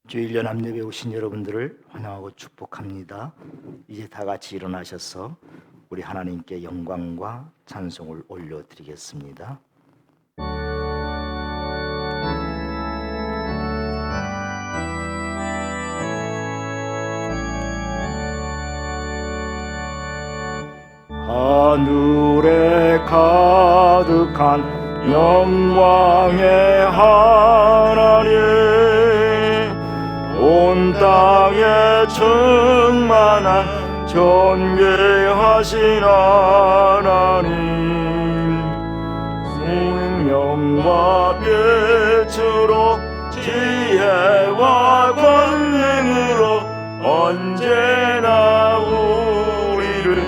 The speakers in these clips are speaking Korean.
주일 연합 예배 오신 여러분들을 환영하고 축복합니다. 이제 다 같이 일어나셔서 우리 하나님께 영광과 찬송을 올려드리겠습니다. 하늘에 가득한 영광의 하나님, 온 땅에 충만한 존귀하신 하나님, 생명과 빛으로 지혜와 권능으로 언제나 우리를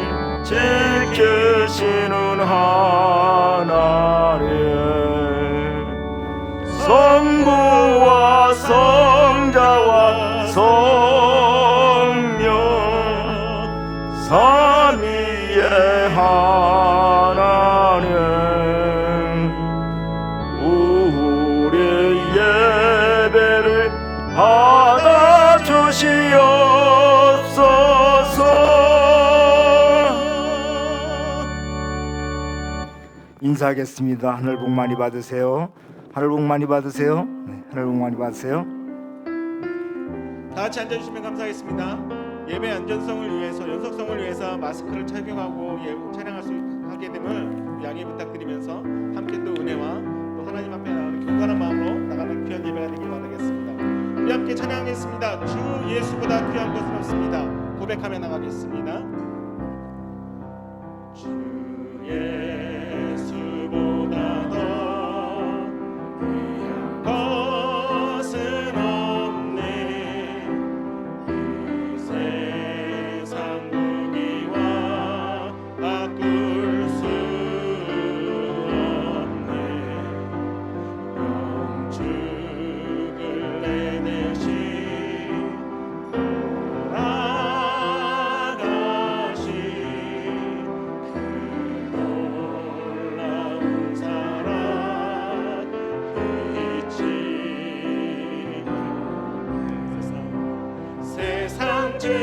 지키시는 하나님, 성부와 성자와 성령 삼위의 하나님, 우리 예배를 받아주시옵소서. 인사하겠습니다. 하늘 복 많이 받으세요. 하늘 복 많이 받으세요. 네, 하늘 복 많이 받으세요. 다 같이 앉아주시면 감사하겠습니다. 예배 안전성을 위해서, 연속성을 위해서 마스크를 착용하고 찬양할 수 하게 됨을 양해 부탁드리면서 함께 또 은혜와 또 하나님 앞에 나가는 경건한 마음으로 나가는 귀한 예배가 되길 바라겠습니다. 우리 함께 찬양하겠습니다. 주 예수보다 귀한 것은 없습니다. 고백하며 나가겠습니다. 주 예수보다 더 귀한 것은 없네. 이 세상 무기와 바꿀 수 없네. 영축을 내내시 돌아가시 그 놀라운 사랑 잊지 세상 즐거움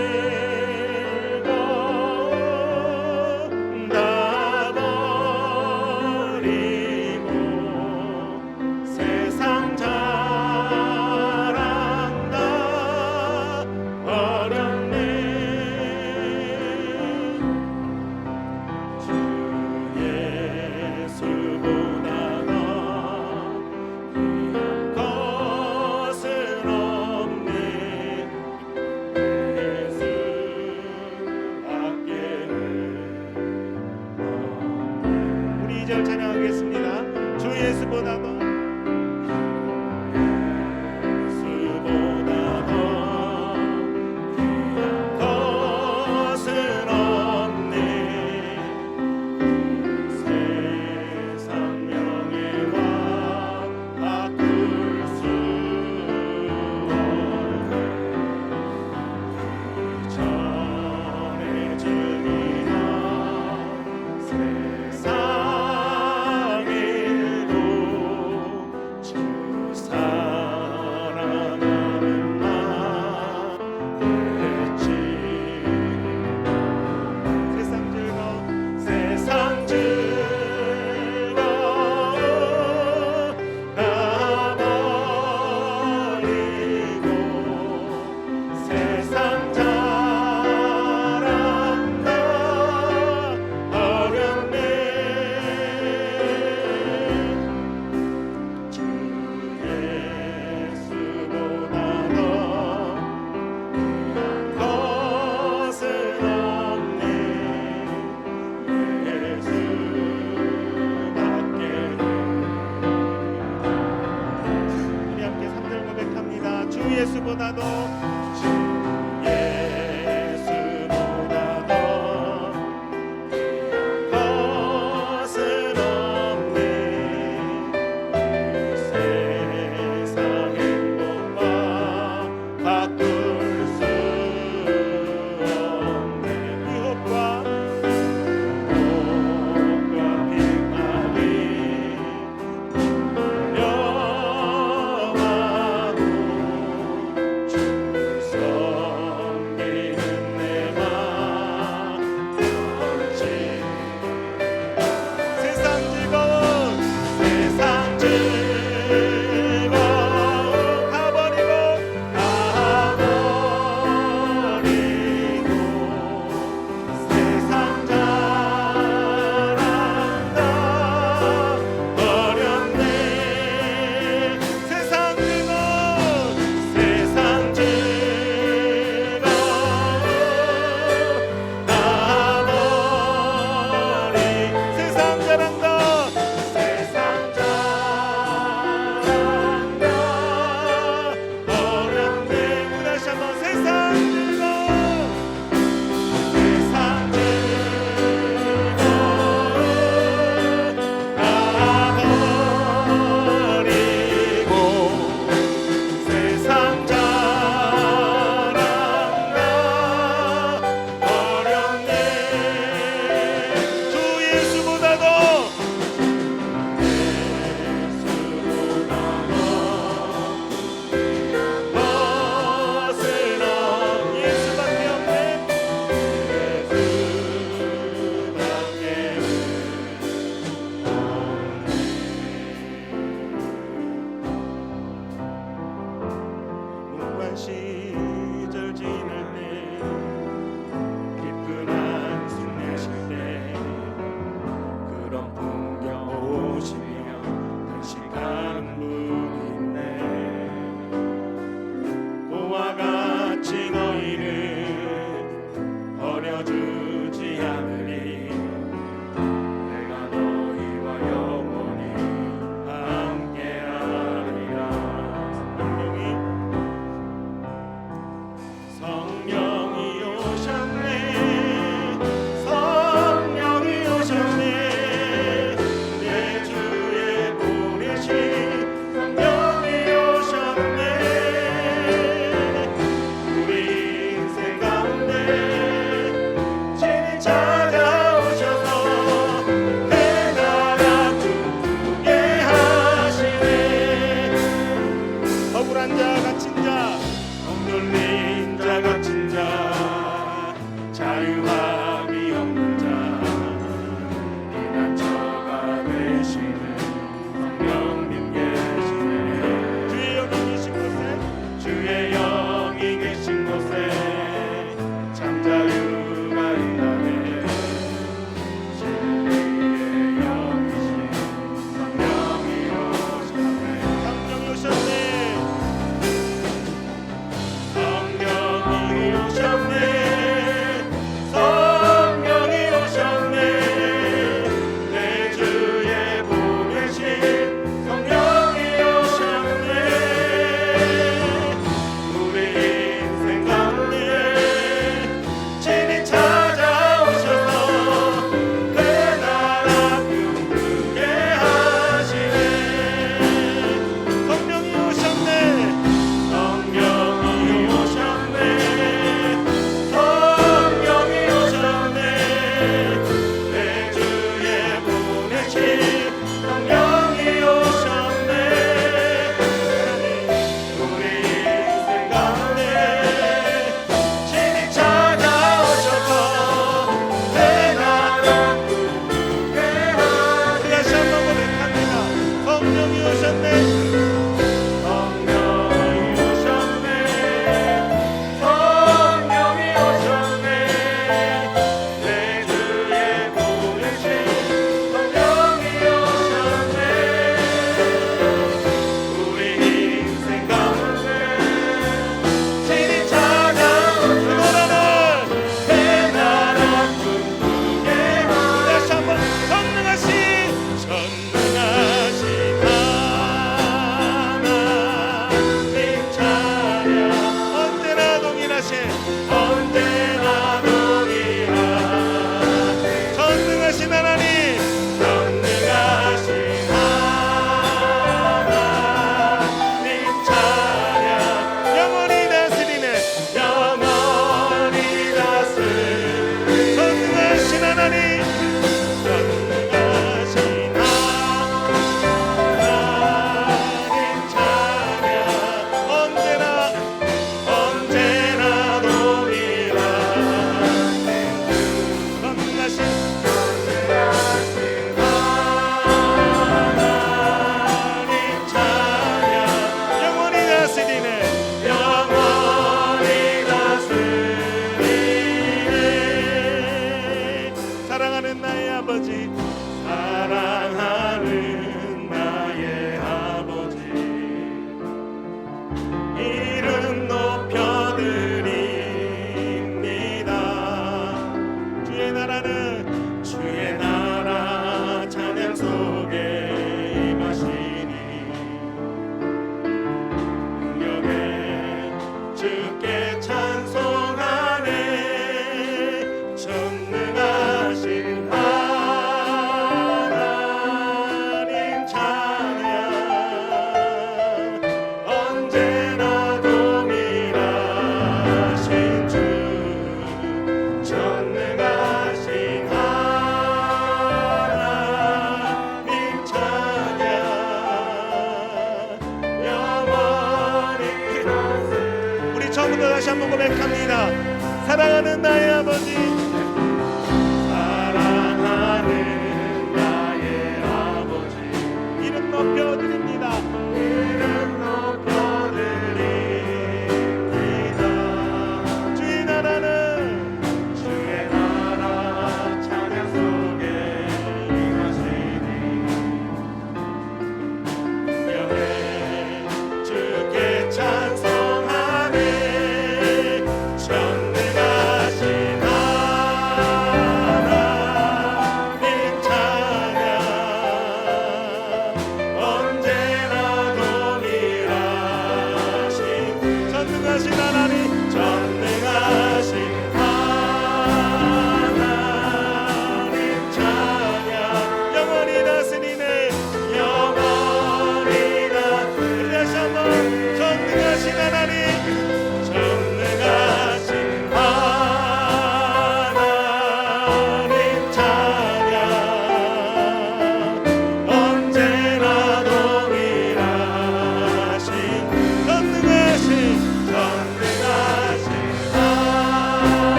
다 버리고 세상 자랑 다 버렸네. 주 예수보다 더 귀한 것은 없네. 예수 예수보다도 주 예수보다도 것은 없네. 세상 행복과 바꿀 수 없네. 유혹과 빛나리 명하고 주 섬기는 내 맘 번지 세상 즐거움 세상 즐거움 가버리고 세상 자랑다 버렸네. 세상 즐거움 세상 즐거움 나버리 세상 자랑다 세상 자랑다 버렸네. 우리 다시 한번 세상 즐거움 세상 즐거움 나버리고 세상 자랑나 버렸네. 주 예수보다도 것은 예수밖에 없네. 무관 시절 지날 때 깊은 한숨 내쉴 때 그런 풍경 오시며 간직하는 분이 있네. 고와 같이 너희를 버려주지 않으리. 내가 너희와 영원히 함께하리라. 성령이 오셨네. 성령이 오셨네. 내 주에 보내신 성령이 오셨네. 우리 인생 가운데 진히 찾아오셔서 내 나라 꿈꾸게 하시네. 억울한 자 갇힌 자 억눌린 자 갇힌 자 자유함이 없는 자 피난처가 되시는 성령님 계시네. 주의 영이 계신 곳에 주의 영이 계신 곳에 참 자유가 있다네. 진리의 영이신 성령이 오셨네. 성령이 오셨네. 성령이 오셨네. 성령이 오셨네. 내 주에 보내신 성령이 오셨네. 우리 인생 가운데 친히 찾아오셔서 내 나라 꿈꾸게 하시네. 성령이 오셨네. 성령이 오셨네. 성령이 오셨네. 내 주에 보내신 성령이 오셨네. 우리 인생 가운데 친히 찾아오셔서 내 나라 꿈꾸게 하시네. 다시 한번 고백합니다. 성령이 오셨네. 성령이 오셨네. 성령이 오셨네. 내 주에 보내신 성령이 오셨네. 우리 인생 가운데 친히 찾아오셔서 내 나라 꿈꾸게 하시네. 다시 한번 전능하신 다시 한번 고백합니다. 사랑하는 나의 아버지, 사랑하는 나의 아버지, 이름 높여드립니다. 이름 높여드립니다. 주의 나라는 주의 나라 찬양 속에 임하시니 영에 주께 찬송하네. 전능하신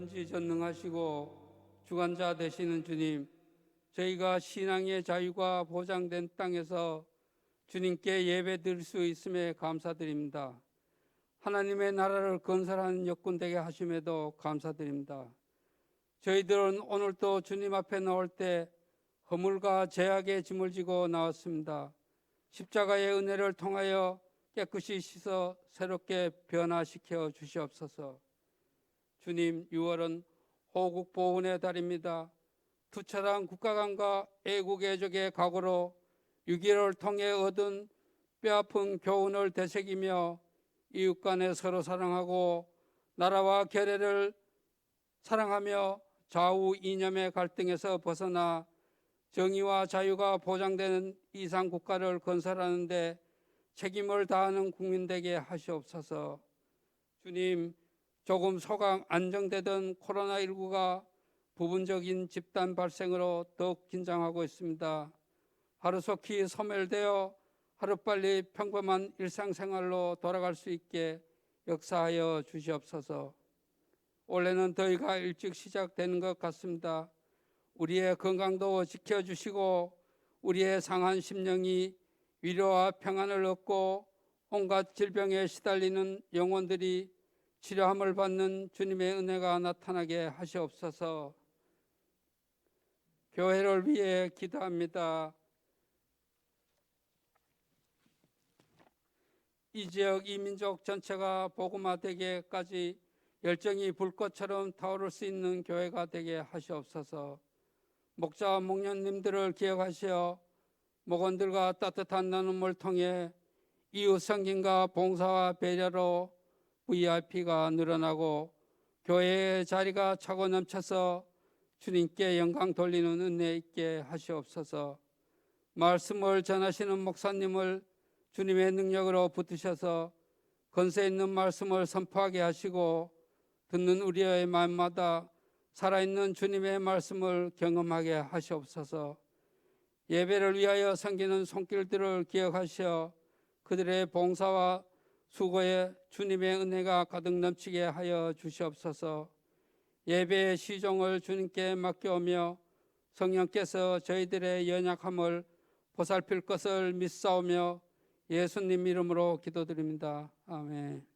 전지전능하시고 주관자 되시는 주님, 저희가 신앙의 자유가 보장된 땅에서 주님께 예배드릴 수 있음에 감사드립니다. 하나님의 나라를 건설하는 여건 되게 하심에도 감사드립니다. 저희들은 오늘도 주님 앞에 나올 때 허물과 죄악의 짐을 지고 나왔습니다. 십자가의 은혜를 통하여 깨끗이 씻어 새롭게 변화시켜 주시옵소서. 주님, 6월은 호국 보훈의 달입니다. 투철한 국가관과 애국 애족의 각오로 6.15를 통해 얻은 뼈아픈 교훈을 되새기며 이웃 간에 서로 사랑하고 나라와 결의를 사랑하며 좌우 이념의 갈등에서 벗어나 정의와 자유가 보장되는 이상 국가를 건설하는 데 책임을 다하는 국민 되게 하시옵소서. 주님, 조금 소강 안정되던 코로나19가 부분적인 집단 발생으로 더욱 긴장하고 있습니다. 하루속히 소멸되어 하루빨리 평범한 일상생활로 돌아갈 수 있게 역사하여 주시옵소서. 올해는 더위가 일찍 시작되는 것 같습니다. 우리의 건강도 지켜주시고 우리의 상한 심령이 위로와 평안을 얻고 온갖 질병에 시달리는 영혼들이 치료함을 받는 주님의 은혜가 나타나게 하시옵소서. 교회를 위해 기도합니다. 이 지역 이 민족 전체가 복음화되기까지 열정이 불꽃처럼 타오를 수 있는 교회가 되게 하시옵소서. 목자와 목녀님들을 기억하시어 목원들과 따뜻한 나눔을 통해 이웃 성김과 봉사와 배려로 VIP가 늘어나고 교회의 자리가 차고 넘쳐서 주님께 영광 돌리는 은혜 있게 하시옵소서. 말씀을 전하시는 목사님을 주님의 능력으로 붙드셔서 건세 있는 말씀을 선포하게 하시고 듣는 우리의 마음마다 살아있는 주님의 말씀을 경험하게 하시옵소서. 예배를 위하여 섬기는 손길들을 기억하시어 그들의 봉사와 수고에 주님의 은혜가 가득 넘치게 하여 주시옵소서. 예배의 시종을 주님께 맡겨오며 성령께서 저희들의 연약함을 보살필 것을 믿사오며 예수님 이름으로 기도드립니다. 아멘.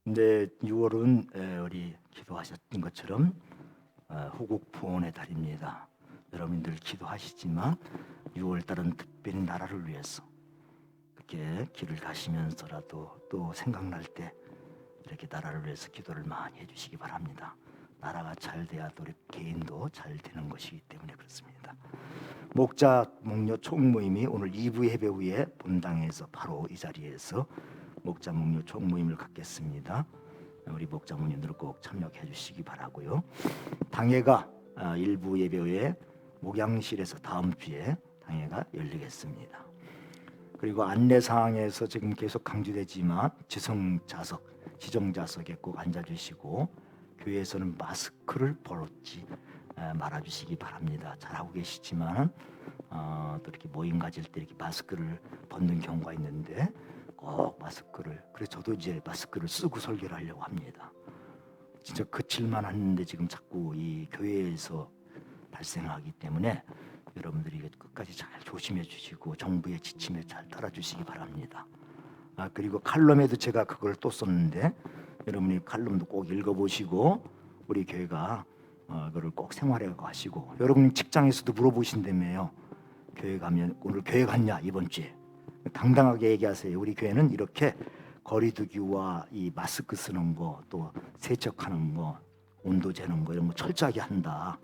이제 6월은 우리 기도하셨던 것처럼 호국 보훈의 달입니다. 여러분들 기도하시지만 6월 달은 특별히 나라를 위해서 이렇게 길을 가시면서라도 또 생각날 때 이렇게 나라를 위해서 기도를 많이 해주시기 바랍니다. 나라가 잘 돼야 또 우리 개인도 잘 되는 것이기 때문에 그렇습니다. 목자 목녀 총모임이 오늘 2부 예배 후에 본당에서 바로 이 자리에서 목자 목녀 총모임을 갖겠습니다. 우리 목자 목녀들 꼭 참여해 주시기 바라고요. 당회가 1부 예배 후에 목양실에서 다음 주에 당회가 열리겠습니다. 그리고 안내사항에서 지금 계속 강조되지만 지정자석에 꼭 앉아주시고 교회에서는 마스크를 벗지 말아주시기 바랍니다. 잘하고 계시지만 또 이렇게 모임 가질 때 이렇게 마스크를 벗는 경우가 있는데 꼭 마스크를, 그래서 저도 이제 마스크를 쓰고 설교를 하려고 합니다. 진짜 그칠만 했는데 지금 자꾸 이 교회에서 발생하기 때문에 여러분들이 끝까지 잘 조심해 주시고 정부의 지침에 잘 따라 주시기 바랍니다. 그리고 칼럼에도 제가 그걸 또 썼는데 여러분이 칼럼도 꼭 읽어보시고 우리 교회가 그걸 꼭 생활해 가시고, 여러분 직장에서도 물어보신다며요. 교회 가면 오늘 교회 갔냐 이번 주에 당당하게 얘기하세요. 우리 교회는 이렇게 거리두기와 이 마스크 쓰는 거, 또 세척하는 거, 온도 재는 거 이런 거 철저하게 한다.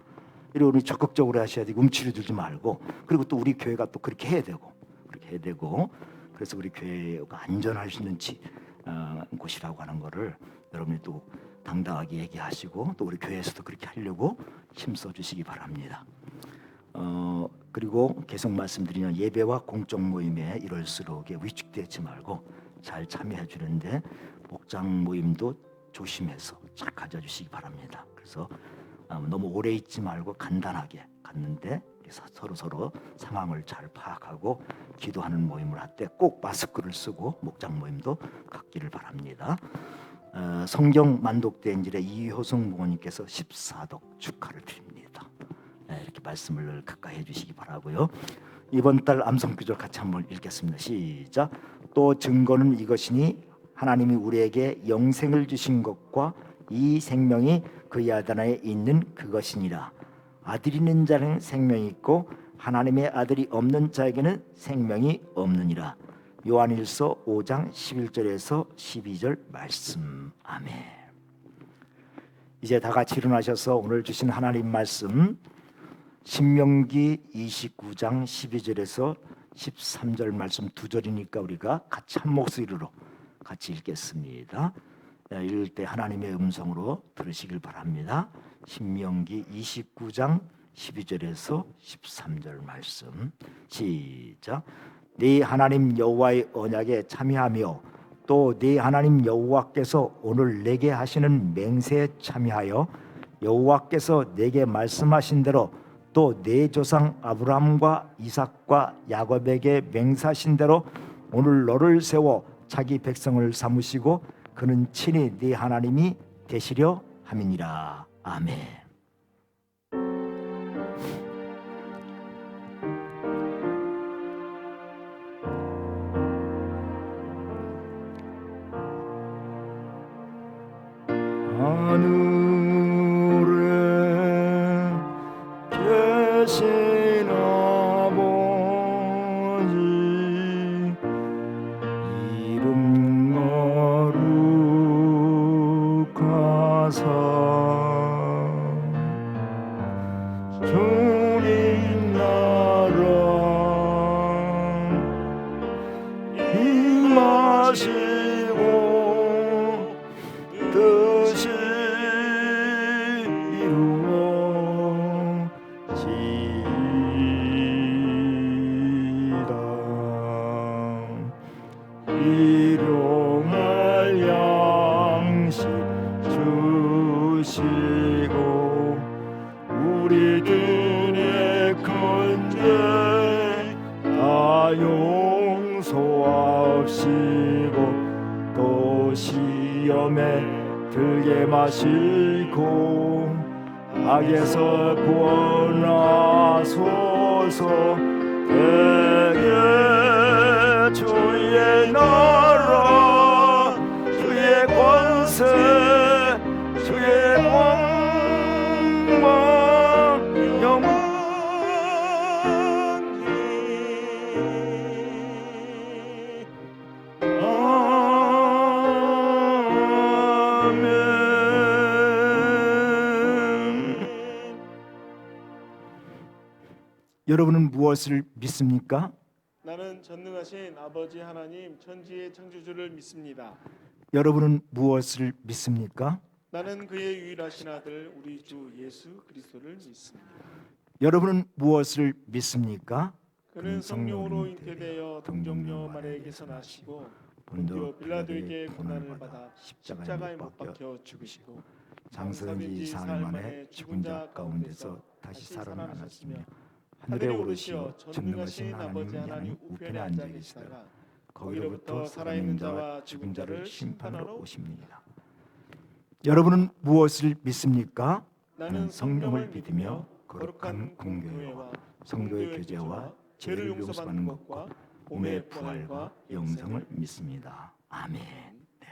이런 우리 적극적으로 하셔야 되고 움츠려 들지 말고, 그리고 또 우리 교회가 또 그렇게 해야 되고 그래서 우리 교회가 안전할 수 있는 곳이라고 하는 거를 여러분이 또 당당하게 얘기하시고 또 우리 교회에서도 그렇게 하려고 힘써 주시기 바랍니다. 그리고 계속 말씀드리는 예배와 공적 모임에 이럴수록 위축되지 말고 잘 참여해 주는데 목장 모임도 조심해서 잘 가져주시기 바랍니다. 그래서 너무 오래 있지 말고 간단하게 갔는데 서로 상황을 잘 파악하고 기도하는 모임을 할 때 꼭 마스크를 쓰고 목장 모임도 갖기를 바랍니다. 성경 만독대인질의 이효성 목원님께서 14독 축하를 드립니다. 이렇게 말씀을 가까이 해주시기 바라고요. 이번 달 암송구절 같이 한번 읽겠습니다. 시작. 또 증거는 이것이니 하나님이 우리에게 영생을 주신 것과 이 생명이 그의 아들 안에 있는 그것이니라. 아들이 있는 자는 생명이 있고 하나님의 아들이 없는 자에게는 생명이 없느니라. 요한일서 5장 11절에서 12절 말씀. 아멘. 이제 다 같이 일어나셔서 오늘 주신 하나님 말씀 신명기 29장 12절에서 13절 말씀 두 절이니까 우리가 같이 한 목소리로 같이 읽겠습니다. 읽을 때 하나님의 음성으로 들으시길 바랍니다. 신명기 29장 12절에서 13절 말씀 시작. 네 하나님 여호와의 언약에 참여하며 또 네 하나님 여호와께서 오늘 내게 하시는 맹세에 참여하여 여호와께서 내게 말씀하신 대로 또 내 조상 아브라함과 이삭과 야곱에게 맹세하신 대로 오늘 너를 세워 자기 백성을 삼으시고 그는 친히 네 하나님이 되시려 함이니라. 아멘. 하늘에 계신 아버지 이름 거룩하사 주님 나라 임하시고 뜻이 이루어지이다. 일용할 양식 주시고 우리들의 근죄 다 용서하시고 또 시험에 들게 마시고 악에서 구원하소서. 대개 주의 나라 주의 권세 주의 영광 여러분은 무엇을 믿습니까? 나는 전능하신 아버지 하나님 천지의 창조주를 믿습니다. 여러분은 무엇을 믿습니까? 나는 그의 유일하신 아들 우리 주 예수 그리스도를 믿습니다. 여러분은 무엇을 믿습니까? 그는 성령으로 잉태되어 동정녀 마리아에게서 나시고 본디오 빌라도에게 고난을 받아 십자가에 못 박혀 죽으시고 장사된 지 사흘 만에 죽은 자 가운데서 다시 살아나셨으며 하늘에 오르시어 전능하신 아버지 하나님 우편에 앉아 계시다가 거기로부터 살아있는 자와 죽은 자를 심판하러 오십니다. 여러분은 무엇을 믿습니까? 나는 성령을 믿으며 거룩한 공교회와 성도의 교제와 죄를 용서받는 것과 몸의 부활과 영생을 믿습니다. 아멘. 네.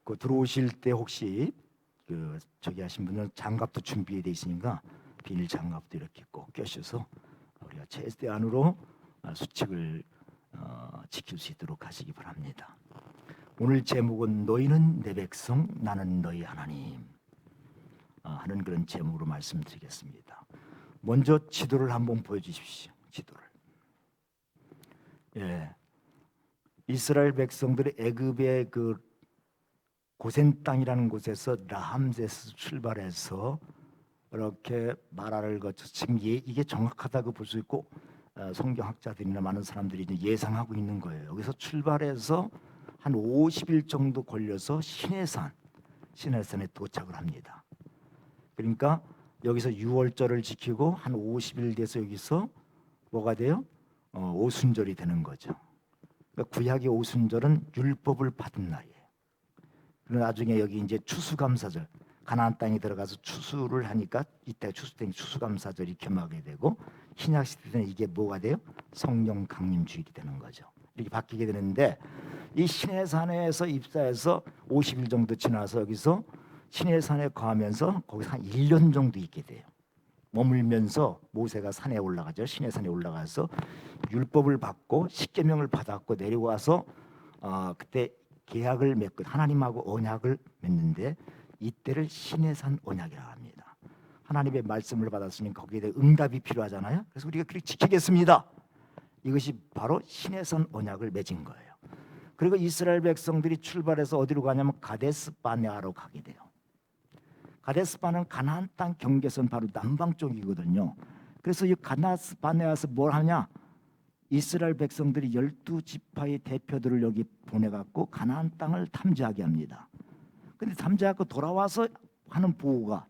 그 들어오실 때 혹시 저기 하신 분은 장갑도 준비되어 있으니까 비닐 장갑도 이렇게 꼭 껴셔서 우리가 최대한으로 수칙을 지킬 수 있도록 하시기 바랍니다. 오늘 제목은 너희는 내 백성 나는 너희 하나님 하는 그런 제목으로 말씀드리겠습니다. 먼저 지도를 한번 보여주십시오. 지도를. 예, 이스라엘 백성들이 애굽의 그 고센 땅이라는 곳에서 라함세스 출발해서 이렇게 마라를 거쳐 지금 이게 정확하다고 볼 수 있고 성경학자들이나 많은 사람들이 이제 예상하고 있는 거예요. 여기서 출발해서 한 50일 정도 걸려서 시내산에 도착을 합니다. 그러니까 여기서 유월절을 지키고 한 50일 돼서 여기서 뭐가 돼요? 오순절이 되는 거죠. 그러니까 구약의 오순절은 율법을 받은 날이에요. 그리고 나중에 여기 이제 추수감사절, 가나안 땅에 들어가서 추수를 하니까 이때 추수 때 추수감사절이 겸하게 되고, 신약 시대는 이게 뭐가 돼요? 성령 강림 주일이 되는 거죠. 이렇게 바뀌게 되는데, 이 시내산에서 입사해서 50일 정도 지나서 여기서 시내산에 거하면서 거기서 한 1년 정도 있게 돼요. 머물면서 모세가 산에 올라가죠. 시내산에 올라가서 율법을 받고 십계명을 받았고 내려와서 그때 계약을 맺고 하나님하고 언약을 맺는데, 이때를 시내산 언약이라고 합니다. 하나님의 말씀을 받았으니까 거기에 대해 응답이 필요하잖아요. 그래서 우리가 그렇게 지키겠습니다. 이것이 바로 시내산 언약을 맺은 거예요. 그리고 이스라엘 백성들이 출발해서 어디로 가냐면 가데스 바네아로 가게 돼요. 가데스 바네아는 가나안 땅 경계선 바로 남방 쪽이거든요. 그래서 이 가데스 바네아에서 뭘 하냐? 이스라엘 백성들이 12지파의 대표들을 여기 보내갖고 가나안 땅을 탐지하게 합니다. 근데 탐지하고 돌아와서 하는 보고가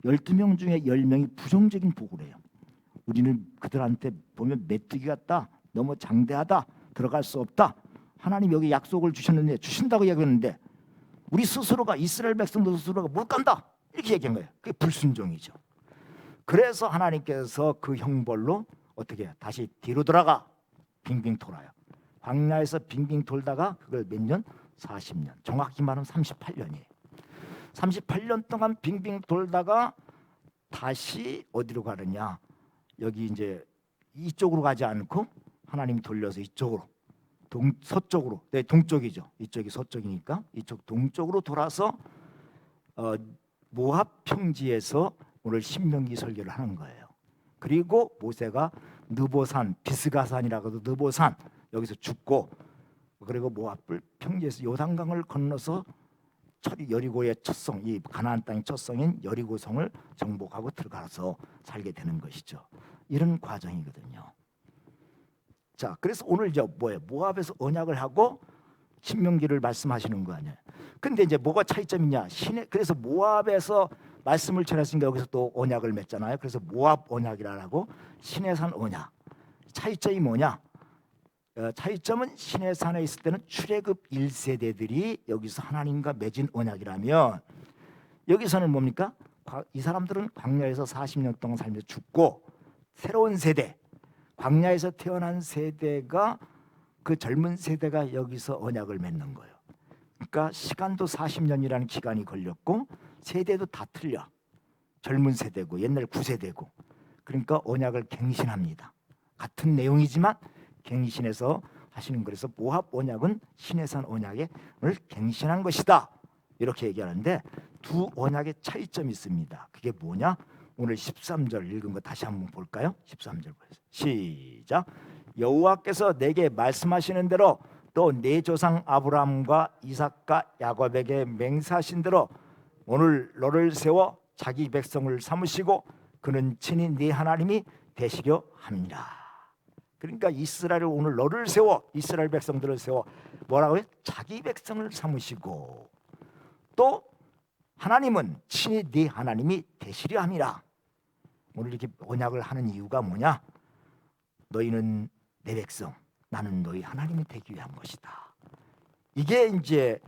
12명 중에 10명이 부정적인 보고를 해요. 우리는 그들한테 보면 메뚜기 같다, 너무 장대하다, 들어갈 수 없다. 하나님 여기 약속을 주셨는데, 주신다고 얘기했는데 우리 스스로가, 이스라엘 백성들 스스로가 못 간다, 이렇게 얘기한 거예요. 그게 불순종이죠. 그래서 하나님께서 그 형벌로 어떻게 해요? 다시 뒤로 돌아가 빙빙 돌아요. 광야에서 빙빙 돌다가 그걸 몇 년? 40년. 정확히 말하면 38년이에요. 38년 동안 빙빙 돌다가 다시 어디로 가느냐? 여기 이제 이쪽으로 가지 않고 하나님이 돌려서 이쪽으로, 서쪽으로, 네, 동쪽이죠. 이쪽이 서쪽이니까 이쪽 동쪽으로 돌아서 모압 평지에서 오늘 신명기 설교를 하는 거예요. 그리고 모세가 느보산, 비스가산이라고도 느보산 여기서 죽고, 그리고 모압을 평지에서 요단강을 건너서 여리고의 첫 성, 이 가나안 땅의 첫 성인 여리고성을 정복하고 들어가서 살게 되는 것이죠. 이런 과정이거든요. 자, 그래서 오늘 이제 뭐예요? 모압에서 언약을 하고 신명기를 말씀하시는 거 아니에요. 근데 이제 뭐가 차이점이냐? 그래서 모압에서 말씀을 전했으니까 여기서 또 언약을 맺잖아요. 그래서 모압 언약이라고, 시내산 언약. 차이점이 뭐냐? 차이점은 시내산에 있을 때는 출애굽 1세대들이 여기서 하나님과 맺은 언약이라면, 여기서는 뭡니까? 이 사람들은 광야에서 40년 동안 살면서 죽고, 새로운 세대, 광야에서 태어난 세대가, 그 젊은 세대가 여기서 언약을 맺는 거예요. 그러니까 시간도 40년이라는 기간이 걸렸고 세대도 다 틀려. 젊은 세대고 옛날 9세대고. 그러니까 언약을 갱신합니다. 같은 내용이지만 갱신해서 하시는. 그래서 모압 언약은 시내산 언약을 갱신한 것이다, 이렇게 얘기하는데, 두 언약의 차이점이 있습니다. 그게 뭐냐? 오늘 13절 읽은 거 다시 한번 볼까요? 13절 시작. 여호와께서 내게 말씀하시는 대로 또 내 조상 아브라함과 이삭과 야곱에게 맹세하신 대로 오늘 너를 세워 자기 백성을 삼으시고 그는 친히 네 하나님이 되시려 합니다. 그러니까 이스라엘을 오늘 너를 세워, 이스라엘 백성들을 세워 뭐라고요? 자기 백성을 삼으시고, 또 하나님은 친히 네 하나님이 되시려 함이라. 오늘 이렇게 언약을 하는 이유가 뭐냐? 너희는 내 백성, 나는 너희 하나님이 되기 위한 것이다. 이게 이제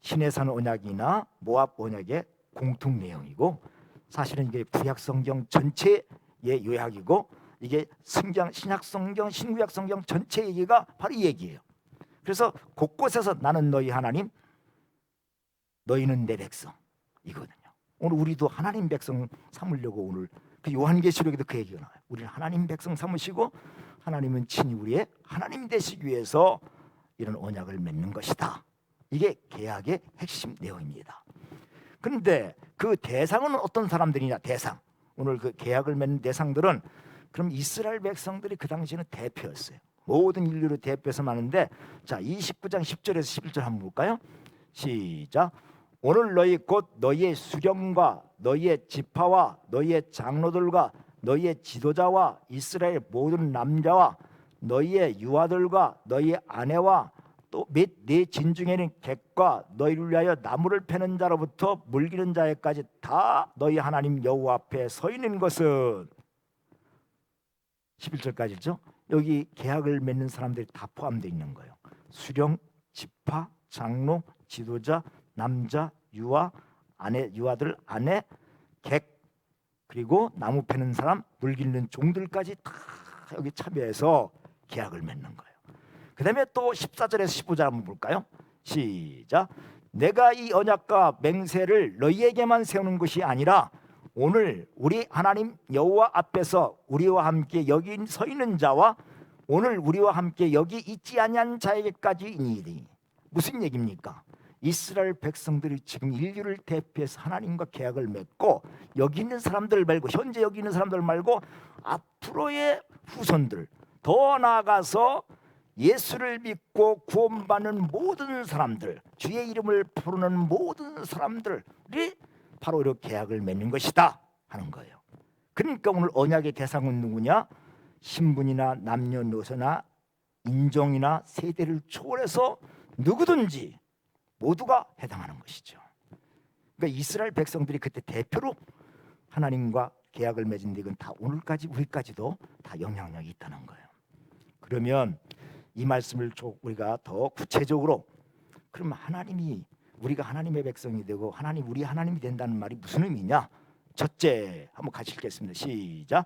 시내산 언약이나 모압 언약의 공통 내용이고, 사실은 이게 구약 성경 전체의 요약이고, 이게 신약 성경, 신구약 성경 전체 얘기가 바로 이 얘기예요. 그래서 곳곳에서 나는 너희 하나님, 너희는 내 백성 이거든요. 오늘 우리도 하나님 백성 삼으려고, 오늘 그 요한계시록에도 그 얘기가 나와요. 우리는 하나님 백성 삼으시고 하나님은 친히 우리의 하나님 되시기 위해서 이런 언약을 맺는 것이다. 이게 계약의 핵심 내용입니다. 그런데 그 대상은 어떤 사람들이냐? 대상, 오늘 그 계약을 맺는 대상들은, 그럼 이스라엘 백성들이 그 당시에는 대표였어요. 모든 인류를 대표해서 말하는데, 자 29장 10절에서 11절 한번 볼까요? 시작. 오늘 너희 곧 너희의 수령과 너희의 지파와 너희의 장로들과 너희의 지도자와 이스라엘 모든 남자와 너희의 유아들과 너희의 아내와 또 및 네 진중에는 객과 너희를 위하여 나무를 패는 자로부터 물기는 자에까지 다 너희 하나님 여호와 앞에 서 있는 것은 11절까지죠. 여기 계약을 맺는 사람들이 다 포함되어 있는 거예요. 수령, 지파, 장로, 지도자, 남자, 유아, 아내, 유아들, 아내, 객, 그리고 나무 패는 사람, 물 기르는 종들까지 다 여기 참여해서 계약을 맺는 거예요. 그 다음에 또 14절에서 15절 한번 볼까요? 시작. 내가 이 언약과 맹세를 너희에게만 세우는 것이 아니라 오늘 우리 하나님 여호와 앞에서 우리와 함께 여기 서 있는 자와 오늘 우리와 함께 여기 있지 아니한 자에게까지이니. 무슨 얘기입니까? 이스라엘 백성들이 지금 인류를 대표해서 하나님과 계약을 맺고 여기 있는 사람들 말고, 현재 여기 있는 사람들 말고 앞으로의 후손들, 더 나아가서 예수를 믿고 구원받는 모든 사람들, 주의 이름을 부르는 모든 사람들이 바로 이렇게 계약을 맺는 것이다 하는 거예요. 그러니까 오늘 언약의 대상은 누구냐? 신분이나 남녀노소나 인종이나 세대를 초월해서 누구든지 모두가 해당하는 것이죠. 그러니까 이스라엘 백성들이 그때 대표로 하나님과 계약을 맺은데 이건 다 오늘까지 우리까지도 다 영향력이 있다는 거예요. 그러면 이 말씀을 우리가 더 구체적으로, 그럼 하나님이, 우리가 하나님의 백성이 되고 하나님 우리 하나님이 된다는 말이 무슨 의미냐? 첫째 한번 같이 읽겠습니다. 시작.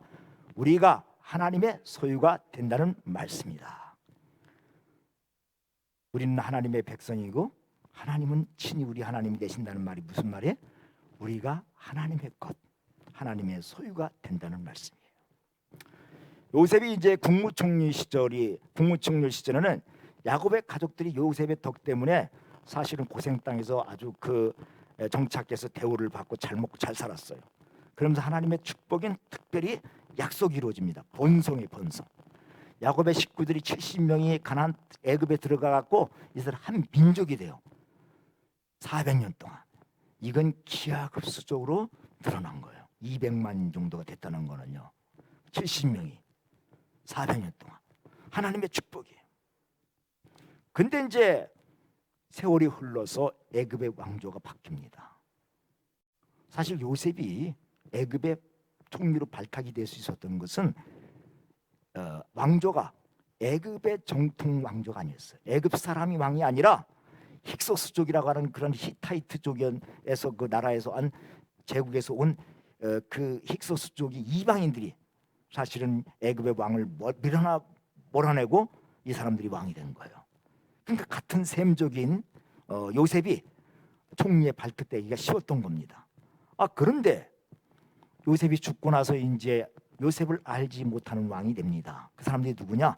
우리가 하나님의 소유가 된다는 말씀이다. 우리는 하나님의 백성이고 하나님은 친히 우리 하나님이 되신다는 말이 무슨 말이에요? 우리가 하나님의 것, 하나님의 소유가 된다는 말씀이에요. 요셉이 이제 국무총리 시절에는 야곱의 가족들이 요셉의 덕 때문에 사실은 고생 땅에서 아주 그 정착해서 대우를 받고 잘 먹고 잘 살았어요. 그러면서 하나님의 축복인 특별히 약속이 이루어집니다. 번성의 번성. 야곱의 식구들이 70명이 가나안 애굽에 들어가 갖고 이들 한 민족이 돼요. 400년 동안. 이건 기하급수적으로 늘어난 거예요. 200만 정도가 됐다는 거는요. 70명이 400년 동안 하나님의 축복이에요. 근데 이제 세월이 흘러서 애굽의 왕조가 바뀝니다. 사실 요셉이 애굽의 총리로 발탁이 될 수 있었던 것은 왕조가 애굽의 정통 왕조가 아니었어요. 애굽 사람이 왕이 아니라 힉소스족이라고 하는 그런 히타이트족에서 그 나라에서 온 제국에서 온 그 힉소스족이 이방인들이 사실은 애굽의 왕을 몰아내고 이 사람들이 왕이 된 거예요. 그러니까 같은 셈족인 요셉이 총리에 발탁되기가 쉬웠던 겁니다. 그런데 요셉이 죽고 나서 이제 요셉을 알지 못하는 왕이 됩니다. 그 사람들이 누구냐?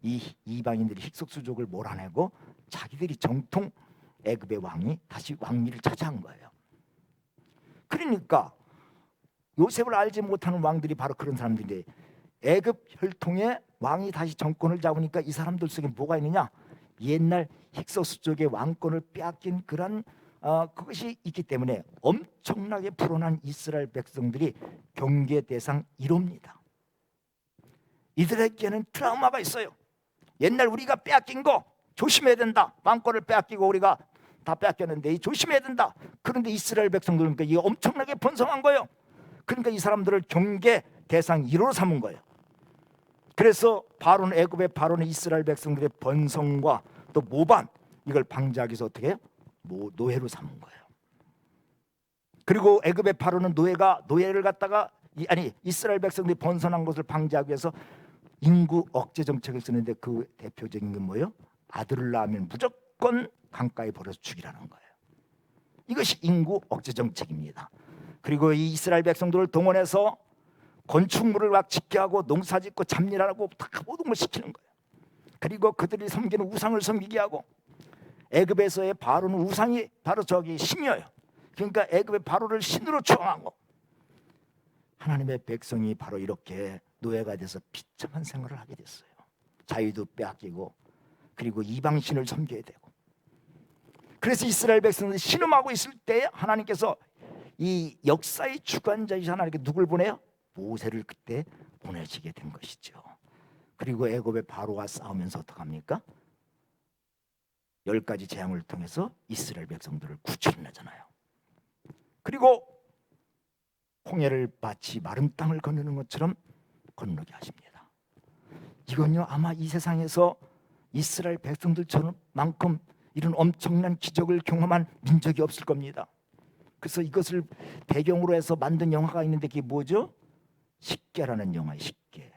이 이방인들이 힉소스족을 몰아내고 자기들이 정통 애굽의 왕이 다시 왕위를 차지한 거예요. 그러니까 요셉을 알지 못하는 왕들이 바로 그런 사람들인데, 애굽 혈통의 왕이 다시 정권을 잡으니까 이 사람들 속에 뭐가 있느냐? 옛날 힉소스족의 왕권을 빼앗긴 그런 그것이 있기 때문에 엄청나게 불온한 이스라엘 백성들이 경계 대상 1호입니다. 이들에게는 트라우마가 있어요. 옛날 우리가 빼앗긴 거 조심해야 된다. 왕권을 빼앗기고 우리가 다 빼앗겼는데 조심해야 된다. 그런데 이스라엘 백성들은 이게 엄청나게 번성한 거예요. 그러니까 이 사람들을 경계 대상 1호로 삼은 거예요. 그래서 애굽의 바로는 이스라엘 백성들의 번성과 또 모반, 이걸 방지하기 위해서 어떻게 해요? 노예로 삼은 거예요. 그리고 애굽의 바로는 노예를 갖다가 이스라엘 백성들이 번성한 것을 방지하기 위해서 인구 억제 정책을 쓰는데 그 대표적인 게 뭐예요? 아들을 낳으면 무조건 강가에 버려서 죽이라는 거예요. 이것이 인구 억제 정책입니다. 그리고 이 이스라엘 백성들을 동원해서 건축물을 막 짓게 하고 농사짓고 잡일하라고 다 모든 걸 시키는 거예요. 그리고 그들이 섬기는 우상을 섬기게 하고, 애굽에서의 바로는 우상이 바로 저기 신이에요. 그러니까 애굽의 바로를 신으로 추앙하고, 하나님의 백성이 바로 이렇게 노예가 돼서 비참한 생활을 하게 됐어요. 자유도 빼앗기고 그리고 이방신을 섬겨야 되고. 그래서 이스라엘 백성들이 신음하고 있을 때 하나님께서 이 역사의 주관자이신 하나님께 누굴 보내요? 모세를 그때 보내시게 된 것이죠. 그리고 애굽의 바로와 싸우면서 어떡합니까? 10가지 재앙을 통해서 이스라엘 백성들을 구출해내잖아요. 그리고 홍해를 마치 마른 땅을 건너는 것처럼 건너게 하십니다. 이건요 아마 이 세상에서 이스라엘 백성들처럼만큼 이런 엄청난 기적을 경험한 민족이 없을 겁니다. 그래서 이것을 배경으로 해서 만든 영화가 있는데 그게 뭐죠? 십계라는 영화예요. 십계.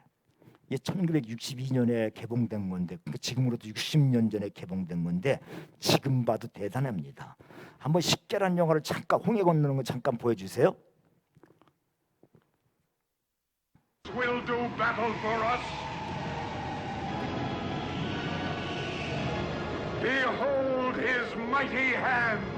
이게 1962년에 개봉된 건데 그러니까 지금으로부터 60년 전에 개봉된 건데 지금 봐도 대단합니다. 한번 십계라는 영화를 잠깐 홍해 건너는 거 잠깐 보여주세요. Will do battle for us. Behold his mighty hand.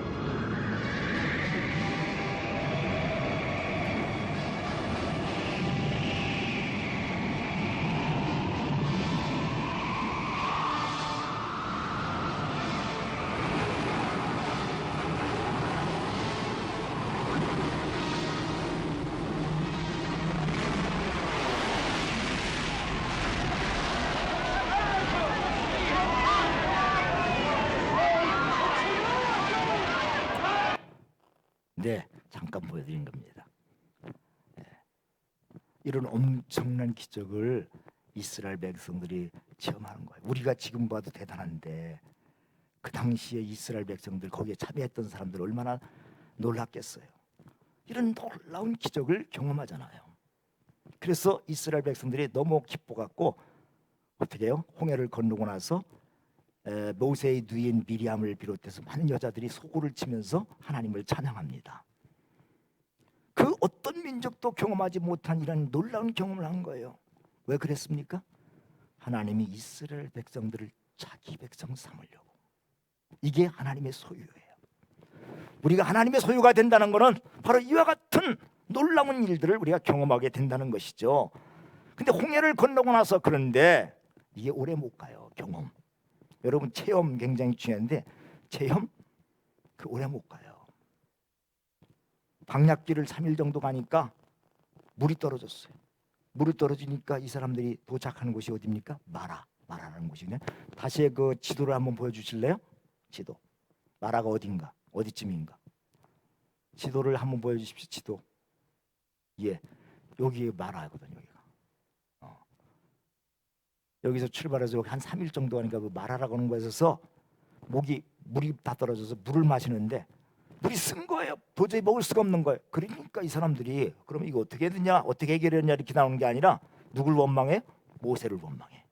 네, 잠깐 보여드린 겁니다. 네. 이런 엄청난 기적을 이스라엘 백성들이 체험하는 거예요. 우리가 지금 봐도 대단한데 그 당시에 이스라엘 백성들 거기에 참여했던 사람들 얼마나 놀랐겠어요. 이런 놀라운 기적을 경험하잖아요. 그래서 이스라엘 백성들이 너무 기뻐갖고 어떻게 해요? 홍해를 건너고 나서 모세의 누이인 미리암을 비롯해서 많은 여자들이 소고를 치면서 하나님을 찬양합니다. 그 어떤 민족도 경험하지 못한 이런 놀라운 경험을 한 거예요. 왜 그랬습니까? 하나님이 이스라엘 백성들을 자기 백성 삼으려고. 이게 하나님의 소유예요. 우리가 하나님의 소유가 된다는 것은 바로 이와 같은 놀라운 일들을 우리가 경험하게 된다는 것이죠. 근데 홍해를 건너고 나서 그런데 이게 오래 못 가요. 경험. 여러분 체험 굉장히 중요한데 체험 그 오래 못 가요. 광야길을 3일 정도 가니까 물이 떨어졌어요. 물이 떨어지니까 이 사람들이 도착하는 곳이 어디입니까? 마라라는 곳이네. 다시 그 지도를 한번 보여주실래요? 지도. 마라가 어딘가? 어디쯤인가? 지도를 한번 보여주십시오. 지도. 예, 여기 마라거든요. 여기가. 여기서 출발해서 한 3일 정도 가니까 그 마라라고 하는 곳에서 물이 다 떨어져서 물을 마시는데 물이 쓴 거예요. 도저히 먹을 수가 없는 거예요. 그러니까 이 사람들이 그럼 이거 어떻게 해야 되냐, 어떻게 해결했냐 이렇게 나오는 게 아니라 누굴 원망해? 모세를 원망해.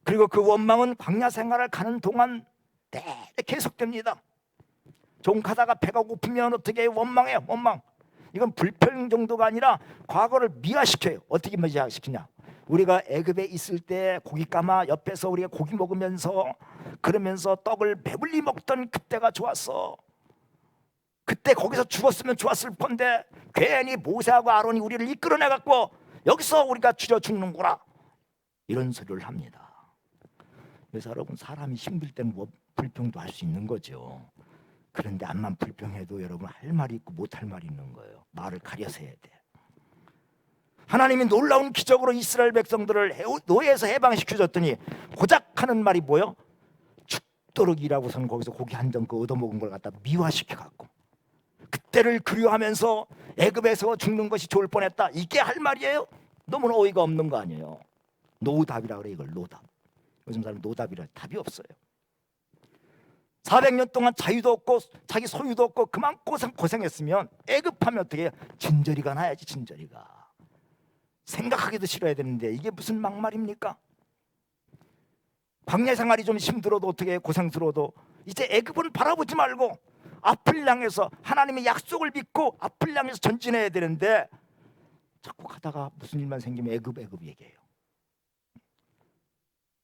그리고 그 원망은 광야 생활을 가는 동안 내내 계속됩니다. 좀 가다가 배가 고프면 어떻게 해요? 원망해요. 원망. 이건 불평 정도가 아니라 과거를 미화시켜요. 어떻게 미화시키냐? 우리가 애굽에 있을 때 고기 까마 옆에서 우리가 고기 먹으면서 그러면서 떡을 배불리 먹던 그때가 좋았어. 그때 거기서 죽었으면 좋았을 펀데 괜히 모세하고 아론이 우리를 이끌어내 갖고 여기서 우리가 죽여 죽는구나 이런 소리를 합니다. 그래서 여러분 사람이 힘들 때는 뭐 불평도 할 수 있는 거죠. 그런데 암만 불평해도 여러분 할 말이 있고 못할 말이 있는 거예요. 말을 가려서 해야 돼. 하나님이 놀라운 기적으로 이스라엘 백성들을 노예에서 해방시켜줬더니 고작 하는 말이 뭐요? 죽도록이라고서는 거기서 고기 한 점 그 얻어먹은 걸 갖다 미화시켜갖고 그때를 그리워하면서 애굽에서 죽는 것이 좋을 뻔했다. 이게 할 말이에요? 너무나 어이가 없는 거 아니에요. 노답이라 그래. 이걸 노답. 요즘 사람 노답이라 답이 없어요. 400년 동안 자유도 없고 자기 소유도 없고 그만 고생했으면 애굽하면 어떻게 해요? 진저리가 나야지. 진저리가. 생각하기도 싫어야 되는데 이게 무슨 막말입니까? 광야 생활이 좀 힘들어도 어떻게 해요? 고생스러워도 이제 애굽은 바라보지 말고 앞을 향해서 하나님의 약속을 믿고 앞을 향해서 전진해야 되는데 자꾸 가다가 무슨 일만 생기면 애굽 얘기해요.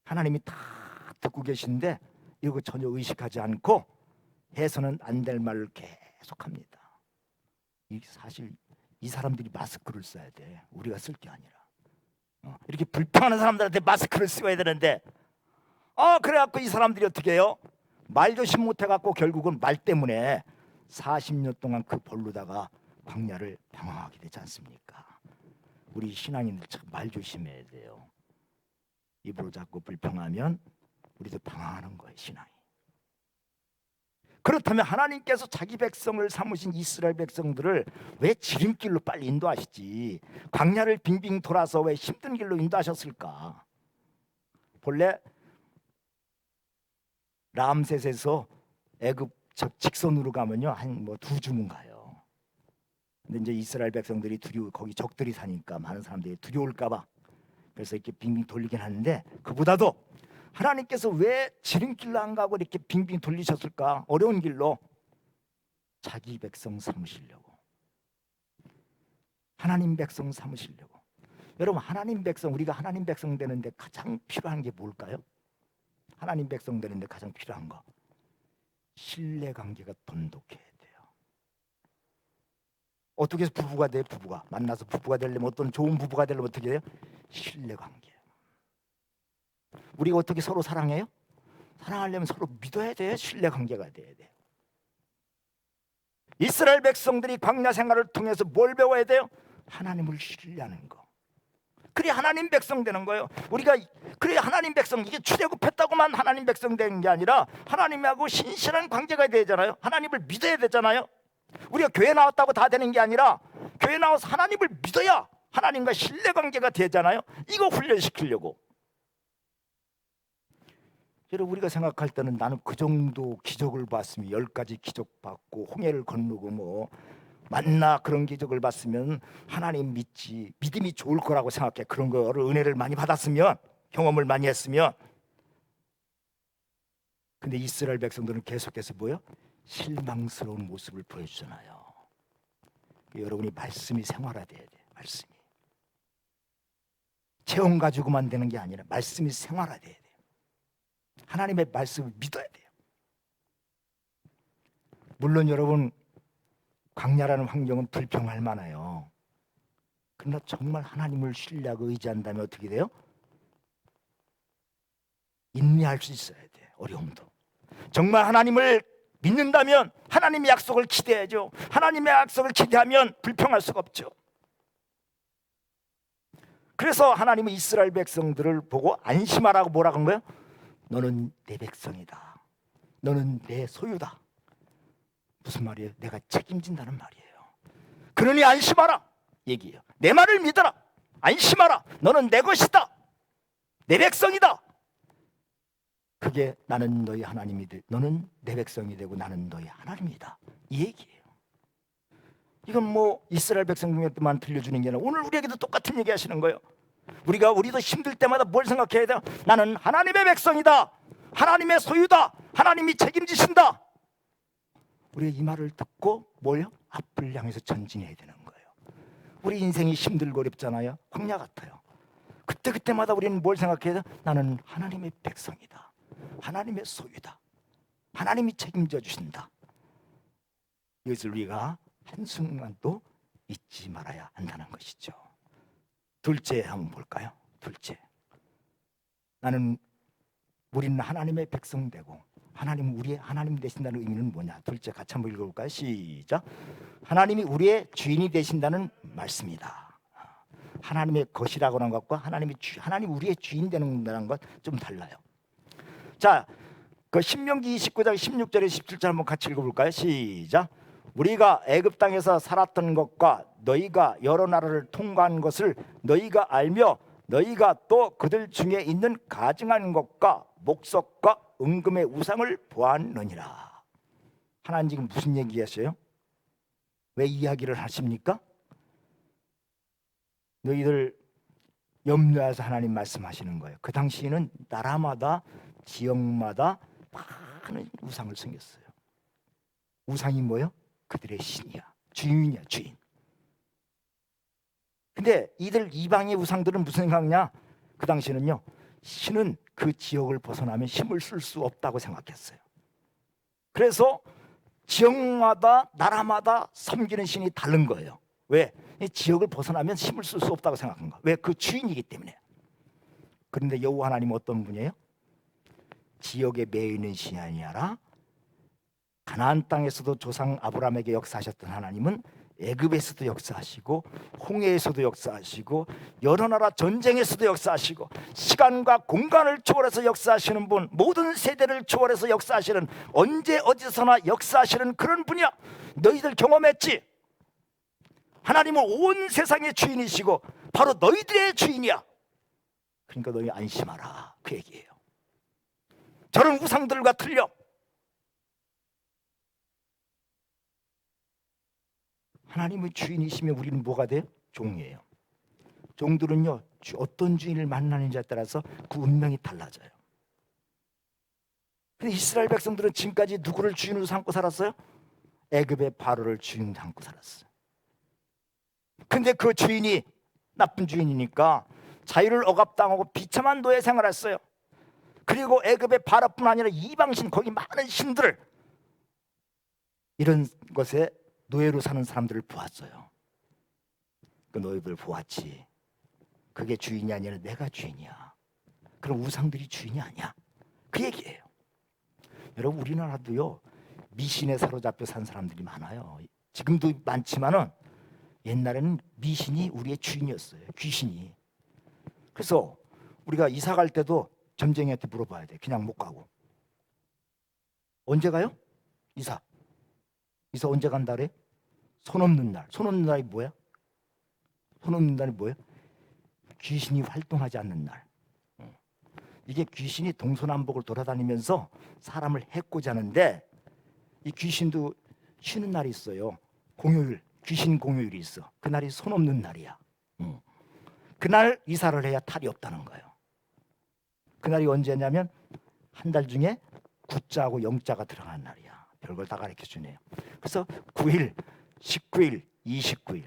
하나님이 다 듣고 계신데 이거 전혀 의식하지 않고 해서는 안 될 말을 계속합니다. 이 사실 이 사람들이 마스크를 써야 돼. 우리가 쓸 게 아니라. 이렇게 불평하는 사람들한테 마스크를 쓰어야 되는데 그래갖고 이 사람들이 어떻게 해요? 말 조심 못해갖고 결국은 말 때문에 40년 동안 그 벌로다가 광야를 방황하게 되지 않습니까? 우리 신앙인들 참 말 조심해야 돼요. 입으로 자꾸 불평하면 우리도 방황하는 거예요, 신앙이. 그렇다면 하나님께서 자기 백성을 삼으신 이스라엘 백성들을 왜 지름길로 빨리 인도하시지 광야를 빙빙 돌아서 왜 힘든 길로 인도하셨을까? 본래 람셋에서 애굽 직선으로 가면요 한 2주문 가요. 근데 이제 이스라엘 백성들이 거기 적들이 사니까 많은 사람들이 두려울까봐 그래서 이렇게 빙빙 돌리긴 하는데, 그보다도 하나님께서 왜 지름길로 안 가고 이렇게 빙빙 돌리셨을까? 어려운 길로 자기 백성 삼으시려고, 하나님 백성 삼으시려고. 여러분, 하나님 백성, 우리가 하나님 백성 되는데 가장 필요한 게 뭘까요? 하나님 백성 되는데 가장 필요한 거, 신뢰관계가 돈독해야 돼요. 어떻게 해서 부부가 돼요? 부부가 만나서 부부가 되려면, 어떤 좋은 부부가 되려면 어떻게 돼요? 신뢰관계. 우리가 어떻게 서로 사랑해요? 사랑하려면 서로 믿어야 돼요. 신뢰관계가 돼야 돼요. 이스라엘 백성들이 광야 생활을 통해서 뭘 배워야 돼요? 하나님을 신뢰하는 거. 그래 하나님 백성 되는 거예요. 우리가 그래 하나님 백성, 이게 출애굽했다고만 하나님 백성 되는 게 아니라 하나님하고 신실한 관계가 되잖아요. 하나님을 믿어야 되잖아요. 우리가 교회 나왔다고 다 되는 게 아니라 교회 나와서 하나님을 믿어야 하나님과 신뢰관계가 되잖아요. 이거 훈련시키려고. 여러분, 우리가 생각할 때는 나는 그 정도 기적을 봤으면 10가지 기적 받고 홍해를 건너고 만나 그런 기적을 봤으면 하나님 믿지, 믿음이 좋을 거라고 생각해. 그런 거를 은혜를 많이 받았으면, 경험을 많이 했으면. 근데 이스라엘 백성들은 계속해서 뭐요? 실망스러운 모습을 보여주잖아요. 여러분이 말씀이 생활화돼야 돼요. 말씀이 체험 가지고만 되는 게 아니라 말씀이 생활화돼야 돼요. 하나님의 말씀을 믿어야 돼요. 물론 여러분, 광야라는 환경은 불평할 만해요. 그러나 정말 하나님을 신뢰하고 의지한다면 어떻게 돼요? 인내할 수 있어야 돼요. 어려움도. 정말 하나님을 믿는다면 하나님의 약속을 기대해야죠. 하나님의 약속을 기대하면 불평할 수가 없죠. 그래서 하나님은 이스라엘 백성들을 보고 안심하라고 뭐라고 한 거예요? 너는 내 백성이다. 너는 내 소유다. 무슨 말이에요? 내가 책임진다는 말이에요. 그러니 안심하라 얘기해요. 내 말을 믿어라. 안심하라. 너는 내 것이다. 내 백성이다. 그게 나는 너희 하나님이 되, 너는 내 백성이 되고 나는 너희 하나님이다. 이 얘기예요. 이건 이스라엘 백성 중에만 들려주는 게 아니라 오늘 우리에게도 똑같은 얘기 하시는 거예요. 우리도 힘들 때마다 뭘 생각해야 돼요? 나는 하나님의 백성이다. 하나님의 소유다. 하나님이 책임지신다. 우리가 이 말을 듣고 뭘요? 앞을 향해서 전진해야 되는 거예요. 우리 인생이 힘들고 어렵잖아요. 광야 같아요. 그때마다 우리는 뭘 생각해야 돼요? 나는 하나님의 백성이다. 하나님의 소유다. 하나님이 책임져 주신다. 이것을 우리가 한순간도 잊지 말아야 한다는 것이죠. 둘째 한번 볼까요? 둘째, 우리는 하나님의 백성 되고 하나님 우리의 하나님 되신다는 의미는 뭐냐? 둘째 같이 한번 읽어볼까요? 시작. 하나님이 우리의 주인이 되신다는 말씀이다. 하나님의 것이라고 하는 것과 하나님 우리의 주인 되는 것 좀 달라요. 자, 그 신명기 29장 16절에 17절 한번 같이 읽어볼까요? 시작. 우리가 애굽 땅에서 살았던 것과 너희가 여러 나라를 통과한 것을 너희가 알며 너희가 또 그들 중에 있는 가증한 것과 목석과 은금의 우상을 보았느니라. 하나님 지금 무슨 얘기하세요? 왜 이야기를 하십니까? 너희들 염려해서 하나님 말씀하시는 거예요. 그 당시에는 나라마다 지역마다 많은 우상을 섬겼어요. 우상이 뭐예요? 그들의 신이야. 주인이야, 주인. 근데 이방의 우상들은 무슨 생각이냐? 그 당시에는요, 신은 그 지역을 벗어나면 힘을 쓸 수 없다고 생각했어요. 그래서 지역마다 나라마다 섬기는 신이 다른 거예요. 왜? 이 지역을 벗어나면 힘을 쓸 수 없다고 생각한 거야. 왜? 그 주인이기 때문에. 그런데 여호와 하나님은 어떤 분이에요? 지역에 매여 있는 신이 아니라 가나안 땅에서도 조상 아브라함에게 역사하셨던 하나님은 애굽에서도 역사하시고 홍해에서도 역사하시고 여러 나라 전쟁에서도 역사하시고 시간과 공간을 초월해서 역사하시는 분, 모든 세대를 초월해서 역사하시는, 언제 어디서나 역사하시는 그런 분이야. 너희들 경험했지? 하나님은 온 세상의 주인이시고 바로 너희들의 주인이야. 그러니까 너희 안심하라, 그 얘기예요. 저런 우상들과 틀려. 하나님의 주인이시면 우리는 뭐가 돼요? 종이에요. 종들은요, 어떤 주인을 만나는지에 따라서 그 운명이 달라져요. 근데 이스라엘 백성들은 지금까지 누구를 주인으로 삼고 살았어요? 애굽의 바로를 주인 삼고 살았어요. 근데 그 주인이 나쁜 주인이니까 자유를 억압당하고 비참한 노예 생활했어요. 그리고 애굽의 바로뿐 아니라 이방신, 거기 많은 신들, 이런 것에 노예로 사는 사람들을 보았어요. 그 노예들 보았지. 그게 주인이 아니라 내가 주인이야. 그럼 우상들이 주인이 아니야. 그 얘기예요. 여러분, 우리나라도요, 미신에 사로잡혀 산 사람들이 많아요. 지금도 많지만은 옛날에는 미신이 우리의 주인이었어요. 귀신이. 그래서 우리가 이사 갈 때도 점쟁이한테 물어봐야 돼. 그냥 못 가고. 언제 가요? 이사 언제 간다 그래? 손 없는 날. 손 없는 날이 뭐야? 손 없는 날이 뭐야? 귀신이 활동하지 않는 날. 이게 귀신이 동서남북을 돌아다니면서 사람을 해코지 하는데, 이 귀신도 쉬는 날이 있어요. 공휴일, 귀신 공휴일이 있어. 그날이 손 없는 날이야. 그날 이사를 해야 탈이 없다는 거예요. 그날이 언제냐면 한 달 중에 9자하고 0자가 들어가는 날이야. 별걸 다 가르쳐 주네요. 그래서 9일, 19일, 29일,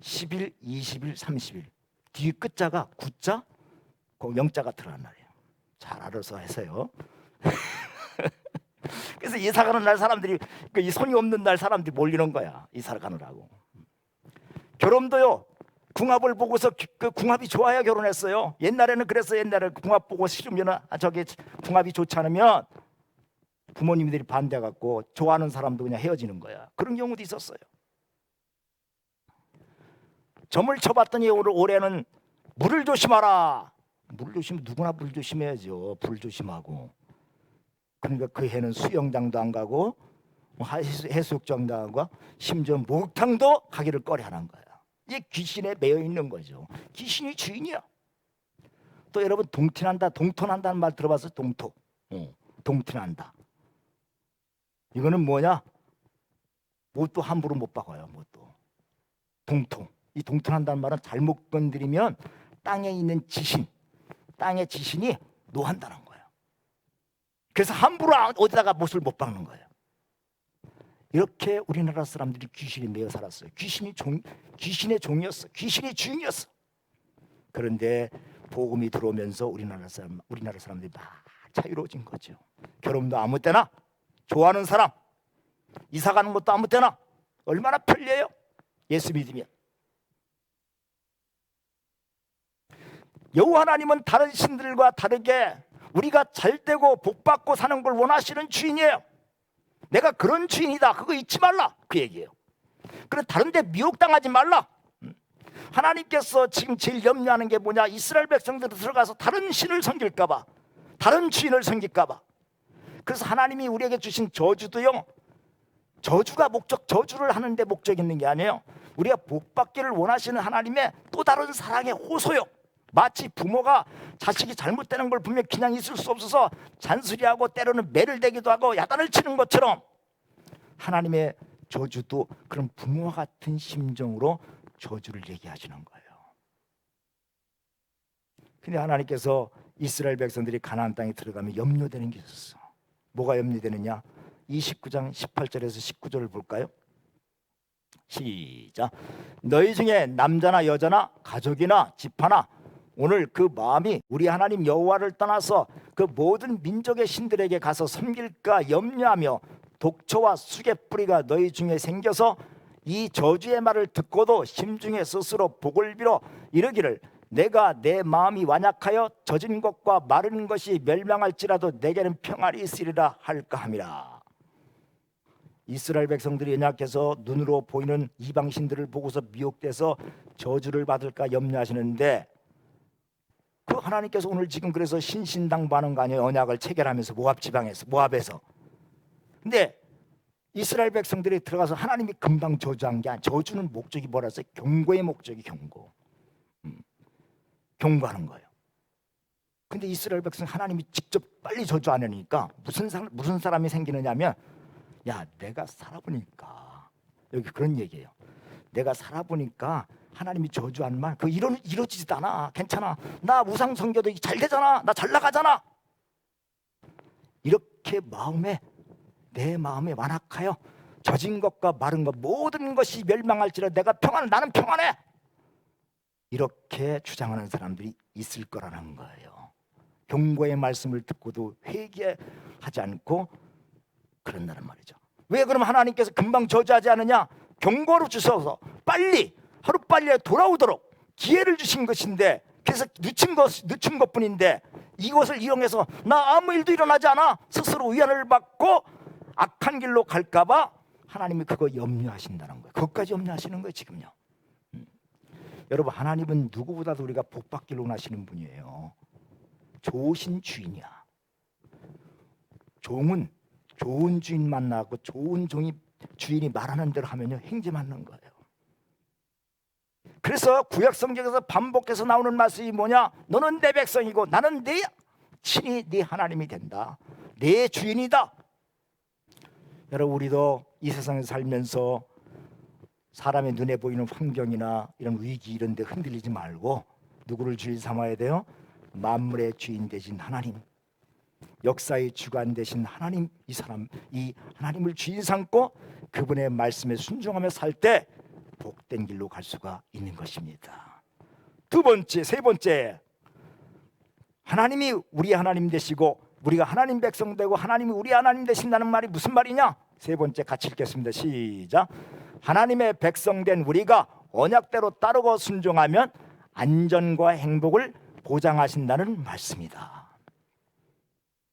10일, 20일, 30일 뒤 끝자가 9자, 0자가 들어가는 날이에요. 잘 알아서 하세요. 그래서 이사 가는 날 사람들이, 이 손이 없는 날 사람들이 몰리는 거야. 이사를 가느라고. 결혼도요, 궁합을 보고서 그 궁합이 좋아야 결혼했어요. 옛날에는 그래서 옛날에 궁합 보고 싫으면, 저기 궁합이 좋지 않으면 부모님들이 반대해갖고 좋아하는 사람도 그냥 헤어지는 거야. 그런 경우도 있었어요. 점을 쳐봤더니 올해는 물을 조심하라. 물을 조심하면 누구나 물 조심해야죠. 불 조심하고. 그러니까 그 해는 수영장도 안 가고 해수욕장도 안 가고 심지어 목욕탕도 가기를 꺼려하는 거야. 이게 귀신에 매여 있는 거죠. 귀신이 주인이야. 또 여러분, 동티난다, 동토난다는 말 들어봤어요? 동토. 동티난다. 이거는 뭐냐? 뭣도 함부로 못 박아요. 뭣도. 동토. 이 동토난다는 말은 잘못 건드리면 땅에 있는 지신, 땅의 지신이 노한다는 거예요. 그래서 함부로 어디다가 못을 못 박는 거예요. 이렇게 우리나라 사람들이 귀신이 매여 살았어요. 귀신의 종이었어. 귀신의 주인이었어. 그런데 복음이 들어오면서 우리나라 사람들이 막 자유로워진 거죠. 결혼도 아무 때나, 좋아하는 사람 이사 가는 것도 아무 때나. 얼마나 편리해요, 예수 믿으면. 여호와 하나님은 다른 신들과 다르게 우리가 잘되고 복받고 사는 걸 원하시는 주인이에요. 내가 그런 주인이다, 그거 잊지 말라, 그 얘기예요. 그래, 다른 데 미혹당하지 말라. 하나님께서 지금 제일 염려하는 게 뭐냐? 이스라엘 백성들이 들어가서 다른 신을 섬길까 봐, 다른 주인을 섬길까 봐. 그래서 하나님이 우리에게 주신 저주도요, 저주가 저주를 하는데 목적이 있는 게 아니에요. 우리가 복받기를 원하시는 하나님의 또 다른 사랑의 호소요. 마치 부모가 자식이 잘못되는 걸 보면 그냥 있을 수 없어서 잔소리하고 때로는 매를 대기도 하고 야단을 치는 것처럼, 하나님의 저주도 그런 부모와 같은 심정으로 저주를 얘기하시는 거예요. 근데 하나님께서 이스라엘 백성들이 가나안 땅에 들어가면 염려되는 게 있었어. 뭐가 염려되느냐? 29장 18절에서 19절을 볼까요? 시작. 너희 중에 남자나 여자나 가족이나 집하나 오늘 그 마음이 우리 하나님 여호와를 떠나서 그 모든 민족의 신들에게 가서 섬길까 염려하며 독초와 수개뿌리가 너희 중에 생겨서 이 저주의 말을 듣고도 심중에 스스로 복을 빌어 이르기를 내가 내 마음이 완약하여 젖은 것과 마른 것이 멸망할지라도 내게는 평안이 있으리라 할까 함이라. 이스라엘 백성들이 연약해서 눈으로 보이는 이방신들을 보고서 미혹돼서 저주를 받을까 염려하시는데 그 하나님께서 오늘 지금 그래서 신신당부하는 거 아니에요? 언약을 체결하면서 모압에서. 근데 이스라엘 백성들이 들어가서 하나님이 금방 저주한 게 아니라 저주는 목적이 뭐라서 경고의 목적이 경고하는 거예요. 근데 이스라엘 백성 하나님이 직접 빨리 저주 안 하니까 무슨 사람이 생기느냐면 야 내가 살아보니까 여기 그런 얘기예요. 내가 살아보니까 하나님이 저주한 말 그거 이루어지지도 않아. 괜찮아. 나 우상 성교도 잘 되잖아. 나 잘 나가잖아. 이렇게 내 마음에 완악하여 젖은 것과 마른 것 모든 것이 멸망할지라도 내가 나는 평안해. 이렇게 주장하는 사람들이 있을 거라는 거예요. 경고의 말씀을 듣고도 회개하지 않고 그런다는 말이죠. 왜 그럼 하나님께서 금방 저주하지 않느냐? 경고로 주셔서 하루빨리 돌아오도록 기회를 주신 것인데 그래서 늦춘 것뿐인데 이것을 이용해서 나 아무 일도 일어나지 않아 스스로 위안을 받고 악한 길로 갈까 봐 하나님이 그거 염려하신다는 거예요. 그것까지 염려하시는 거예요 지금요. 여러분 하나님은 누구보다도 우리가 복받기를 원하시는 분이에요. 좋으신 주인이야. 종은 좋은 주인 만나고 좋은 주인이 말하는 대로 하면요 행제 맞는 거예요. 그래서 구약 성경에서 반복해서 나오는 말씀이 뭐냐? 너는 내 백성이고 나는 친히 네 하나님이 된다. 내 주인이다. 여러분 우리도 이 세상에 살면서 사람의 눈에 보이는 환경이나 이런 위기 이런 데 흔들리지 말고 누구를 주인 삼아야 돼요? 만물의 주인 되신 하나님, 역사의 주관 되신 하나님, 이 하나님을 주인 삼고 그분의 말씀에 순종하며 살 때 복된 길로 갈 수가 있는 것입니다. 세 번째, 하나님이 우리 하나님 되시고 우리가 하나님 백성 되고 하나님이 우리 하나님 되신다는 말이 무슨 말이냐? 세 번째 같이 읽겠습니다. 시작. 하나님의 백성된 우리가 언약대로 따르고 순종하면 안전과 행복을 보장하신다는 말씀이다.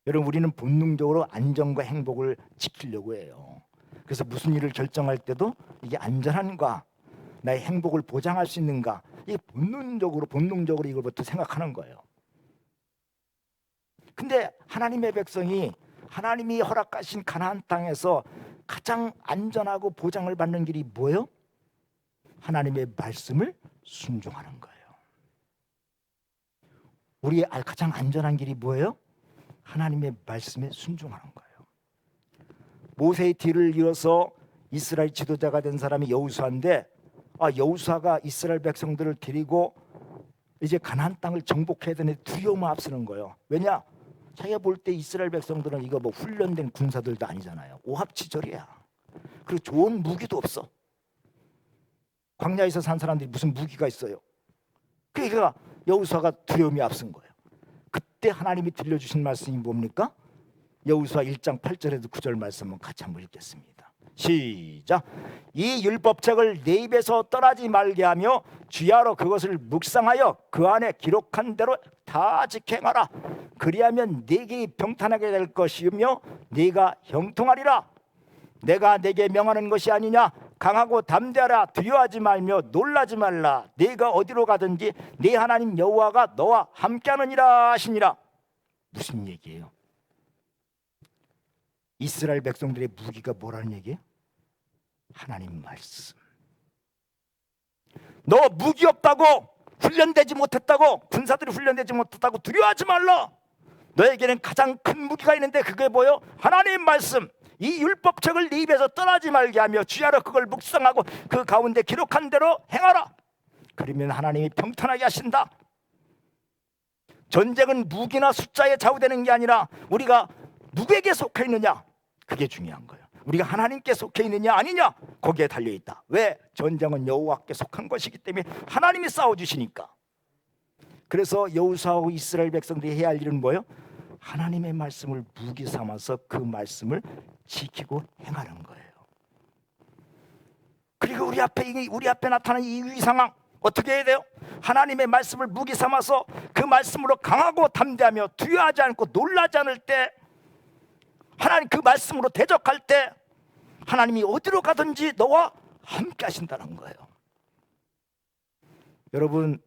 여러분 우리는 본능적으로 안전과 행복을 지키려고 해요. 그래서 무슨 일을 결정할 때도 이게 안전한가 나의 행복을 보장할 수 있는가 이게 본능적으로 이걸부터 생각하는 거예요. 근데 하나님의 백성이 하나님이 허락하신 가나안 땅에서 가장 안전하고 보장을 받는 길이 뭐예요? 하나님의 말씀을 순종하는 거예요. 우리의 가장 안전한 길이 뭐예요? 하나님의 말씀에 순종하는 거예요. 모세의 뒤를 이어서 이스라엘 지도자가 된 사람이 여호수아인데 여호수아가 이스라엘 백성들을 데리고 이제 가나안 땅을 정복해야 되는데 두려움을 앞서는 거예요. 왜냐? 자기가 볼 때 이스라엘 백성들은 이거 뭐 훈련된 군사들도 아니잖아요. 오합지졸이야. 그리고 좋은 무기도 없어. 광야에서 산 사람들이 무슨 무기가 있어요? 그러니까 여호수아가 두려움이 앞선 거예요. 그때 하나님이 들려주신 말씀이 뭡니까? 여호수아 1장 8절에도 9절 말씀을 같이 한번 읽겠습니다. 시작. 이 율법책을 내 입에서 떠나지 말게 하며 주야로 그것을 묵상하여 그 안에 기록한 대로 다 지켜행하라. 그리하면 네게 평탄하게 될 것이며 네가 형통하리라. 내가 네게 명하는 것이 아니냐? 강하고 담대하라. 두려워하지 말며 놀라지 말라. 네가 어디로 가든지 네 하나님 여호와가 너와 함께하느니라 하시니라. 무슨 얘기예요? 이스라엘 백성들의 무기가 뭐라는 얘기예요? 하나님 말씀. 너 무기 없다고, 훈련되지 못했다고, 군사들이 훈련되지 못했다고 두려워하지 말라. 너에게는 가장 큰 무기가 있는데 그게 뭐예요? 하나님 말씀. 이 율법책을 네 입에서 떠나지 말게 하며 주야로 그걸 묵상하고 그 가운데 기록한 대로 행하라. 그러면 하나님이 평탄하게 하신다. 전쟁은 무기나 숫자에 좌우되는 게 아니라 우리가 누구에게 속해 있느냐, 그게 중요한 거예요. 우리가 하나님께 속해 있느냐 아니냐, 거기에 달려있다. 왜? 전쟁은 여호와께 속한 것이기 때문에 하나님이 싸워주시니까. 그래서 여호수아하고 이스라엘 백성들이 해야 할 일은 뭐예요? 하나님의 말씀을 무기 삼아서 그 말씀을 지키고 행하는 거예요. 그리고 우리 앞에 나타난 이 위기 상황 어떻게 해야 돼요? 하나님의 말씀을 무기 삼아서 그 말씀으로 강하고 담대하며 두려워하지 않고 놀라지 않을 때, 하나님 그 말씀으로 대적할 때 하나님이 어디로 가든지 너와 함께 하신다는 거예요. 여러분,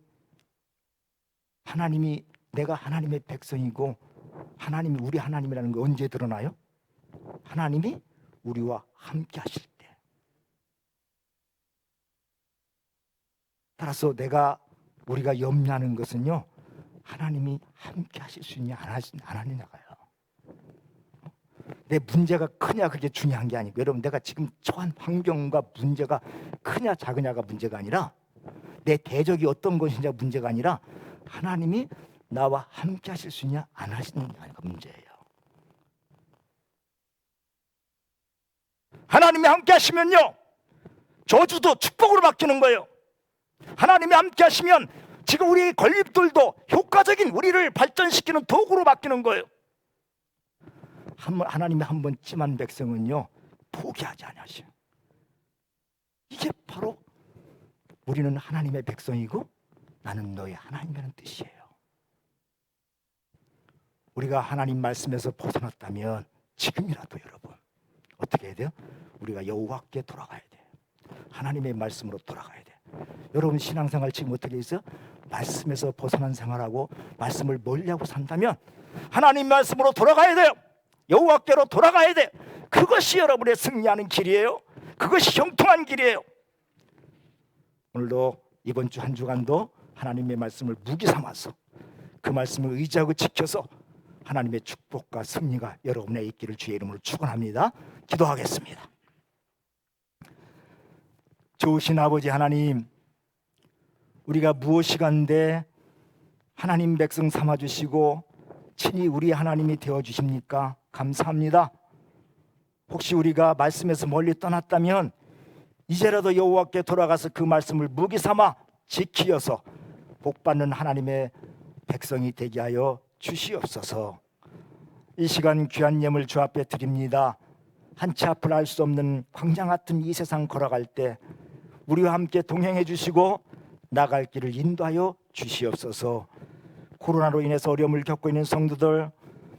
하나님이, 내가 하나님의 백성이고 하나님이 우리 하나님이라는 게 언제 드러나요? 하나님이 우리와 함께 하실 때. 따라서 우리가 염려하는 것은요, 하나님이 함께 하실 수 있냐 안 하느냐가요. 내 문제가 크냐 그게 중요한 게 아니고, 여러분, 내가 지금 처한 환경과 문제가 크냐 작으냐가 문제가 아니라, 내 대적이 어떤 것이냐가 문제가 아니라, 하나님이 나와 함께 하실 수 있냐 안 하시느냐가 문제예요. 하나님이 함께 하시면요, 저주도 축복으로 바뀌는 거예요. 하나님이 함께 하시면 지금 우리 건립들도 효과적인, 우리를 발전시키는 도구로 바뀌는 거예요. 하나님이 한번 찜한 백성은요, 포기하지 않으셔요. 이게 바로 우리는 하나님의 백성이고 나는 너의 하나님이라는 뜻이에요. 우리가 하나님 말씀에서 벗어났다면 지금이라도 여러분 어떻게 해야 돼요? 우리가 여호와께 돌아가야 돼요. 하나님의 말씀으로 돌아가야 돼요. 여러분 신앙생활 지금 어떻게 있어요? 말씀에서 벗어난 생활하고 말씀을 멀리하고 산다면 하나님 말씀으로 돌아가야 돼요. 여호와께로 돌아가야 돼요. 그것이 여러분의 승리하는 길이에요. 그것이 형통한 길이에요. 오늘도 이번 주 한 주간도 하나님의 말씀을 무기 삼아서 그 말씀을 의지하고 지켜서 하나님의 축복과 승리가 여러분의 있기를 주의 이름으로 축원합니다. 기도하겠습니다. 좋으신 아버지 하나님, 우리가 무엇이간데 하나님 백성 삼아주시고 친히 우리 하나님이 되어주십니까? 감사합니다. 혹시 우리가 말씀에서 멀리 떠났다면 이제라도 여호와께 돌아가서 그 말씀을 무기 삼아 지키어서 복받는 하나님의 백성이 되게 하여 주시옵소서. 이 시간 귀한 예물 주 앞에 드립니다. 한치 앞을 알 수 없는 광장 같은 이 세상 걸어갈 때 우리와 함께 동행해 주시고 나갈 길을 인도하여 주시옵소서. 코로나로 인해서 어려움을 겪고 있는 성도들,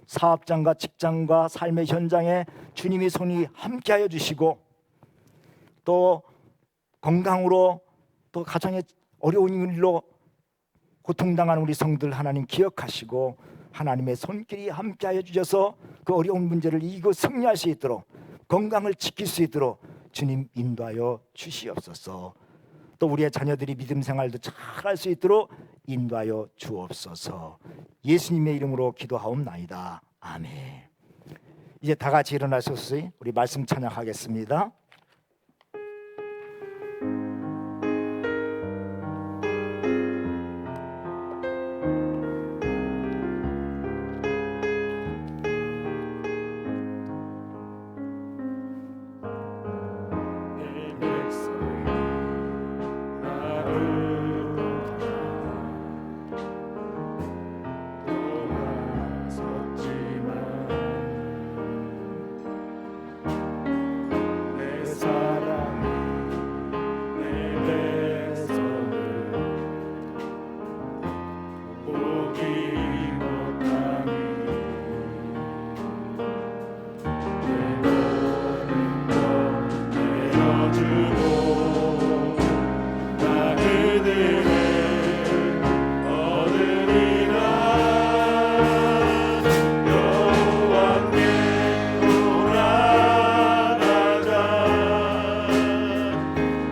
사업장과 직장과 삶의 현장에 주님의 손이 함께하여 주시고, 또 건강으로 또 가정의 어려운 일로 고통당하는 우리 성들 하나님 기억하시고 하나님의 손길이 함께하여 주셔서 그 어려운 문제를 이기고 승리할 수 있도록, 건강을 지킬 수 있도록 주님 인도하여 주시옵소서. 또 우리의 자녀들이 믿음 생활도 잘할 수 있도록 인도하여 주옵소서. 예수님의 이름으로 기도하옵나이다. 아멘. 이제 다 같이 일어나셔서 우리 말씀 찬양하겠습니다.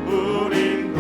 우린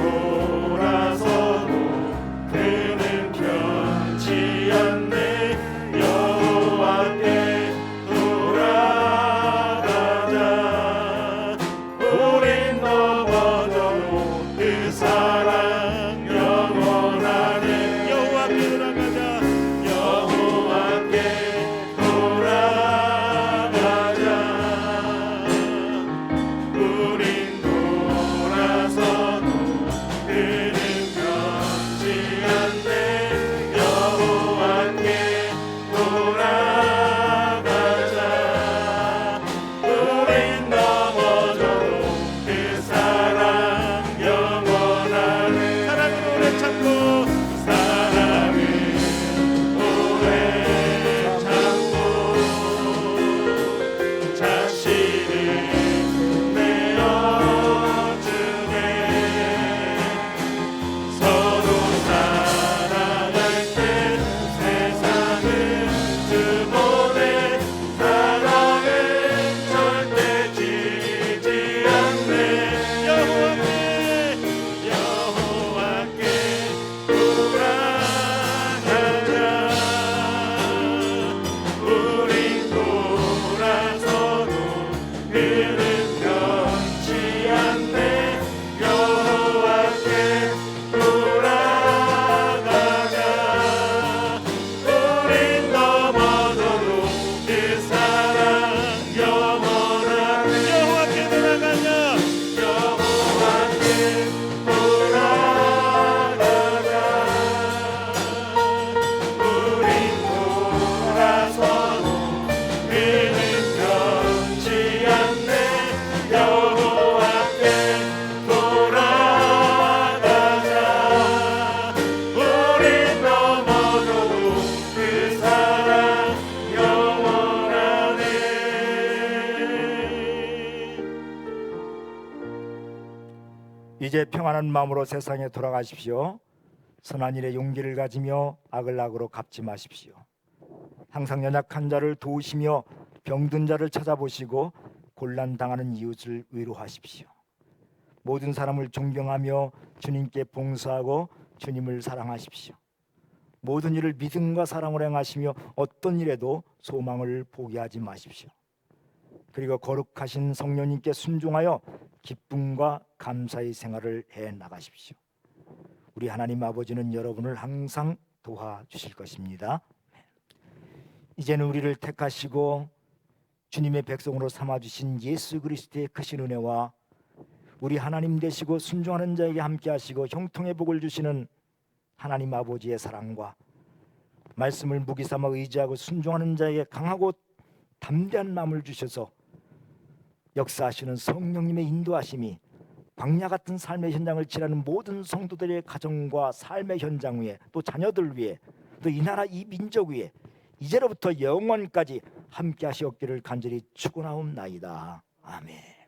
이제 평안한 마음으로 세상에 돌아가십시오. 선한 일에 용기를 가지며 악을 악으로 갚지 마십시오. 항상 연약한 자를 도우시며 병든 자를 찾아보시고 곤란 당하는 이웃을 위로하십시오. 모든 사람을 존경하며 주님께 봉사하고 주님을 사랑하십시오. 모든 일을 믿음과 사랑으로 행하시며 어떤 일에도 소망을 포기하지 마십시오. 그리고 거룩하신 성령님께 순종하여 기쁨과 감사의 생활을 해 나가십시오. 우리 하나님 아버지는 여러분을 항상 도와주실 것입니다. 이제는 우리를 택하시고 주님의 백성으로 삼아주신 예수 그리스도의 크신 은혜와 우리 하나님 되시고 순종하는 자에게 함께 하시고 형통의 복을 주시는 하나님 아버지의 사랑과 말씀을 무기 삼아 의지하고 순종하는 자에게 강하고 담대한 마음을 주셔서 역사하시는 성령님의 인도하심이 광야 같은 삶의 현장을 치르는 모든 성도들의 가정과 삶의 현장 위에 또 자녀들 위에 또 이 나라 이 민족 위에 이제로부터 영원까지 함께 하시옵기를 간절히 축원하옵나이다. 아멘.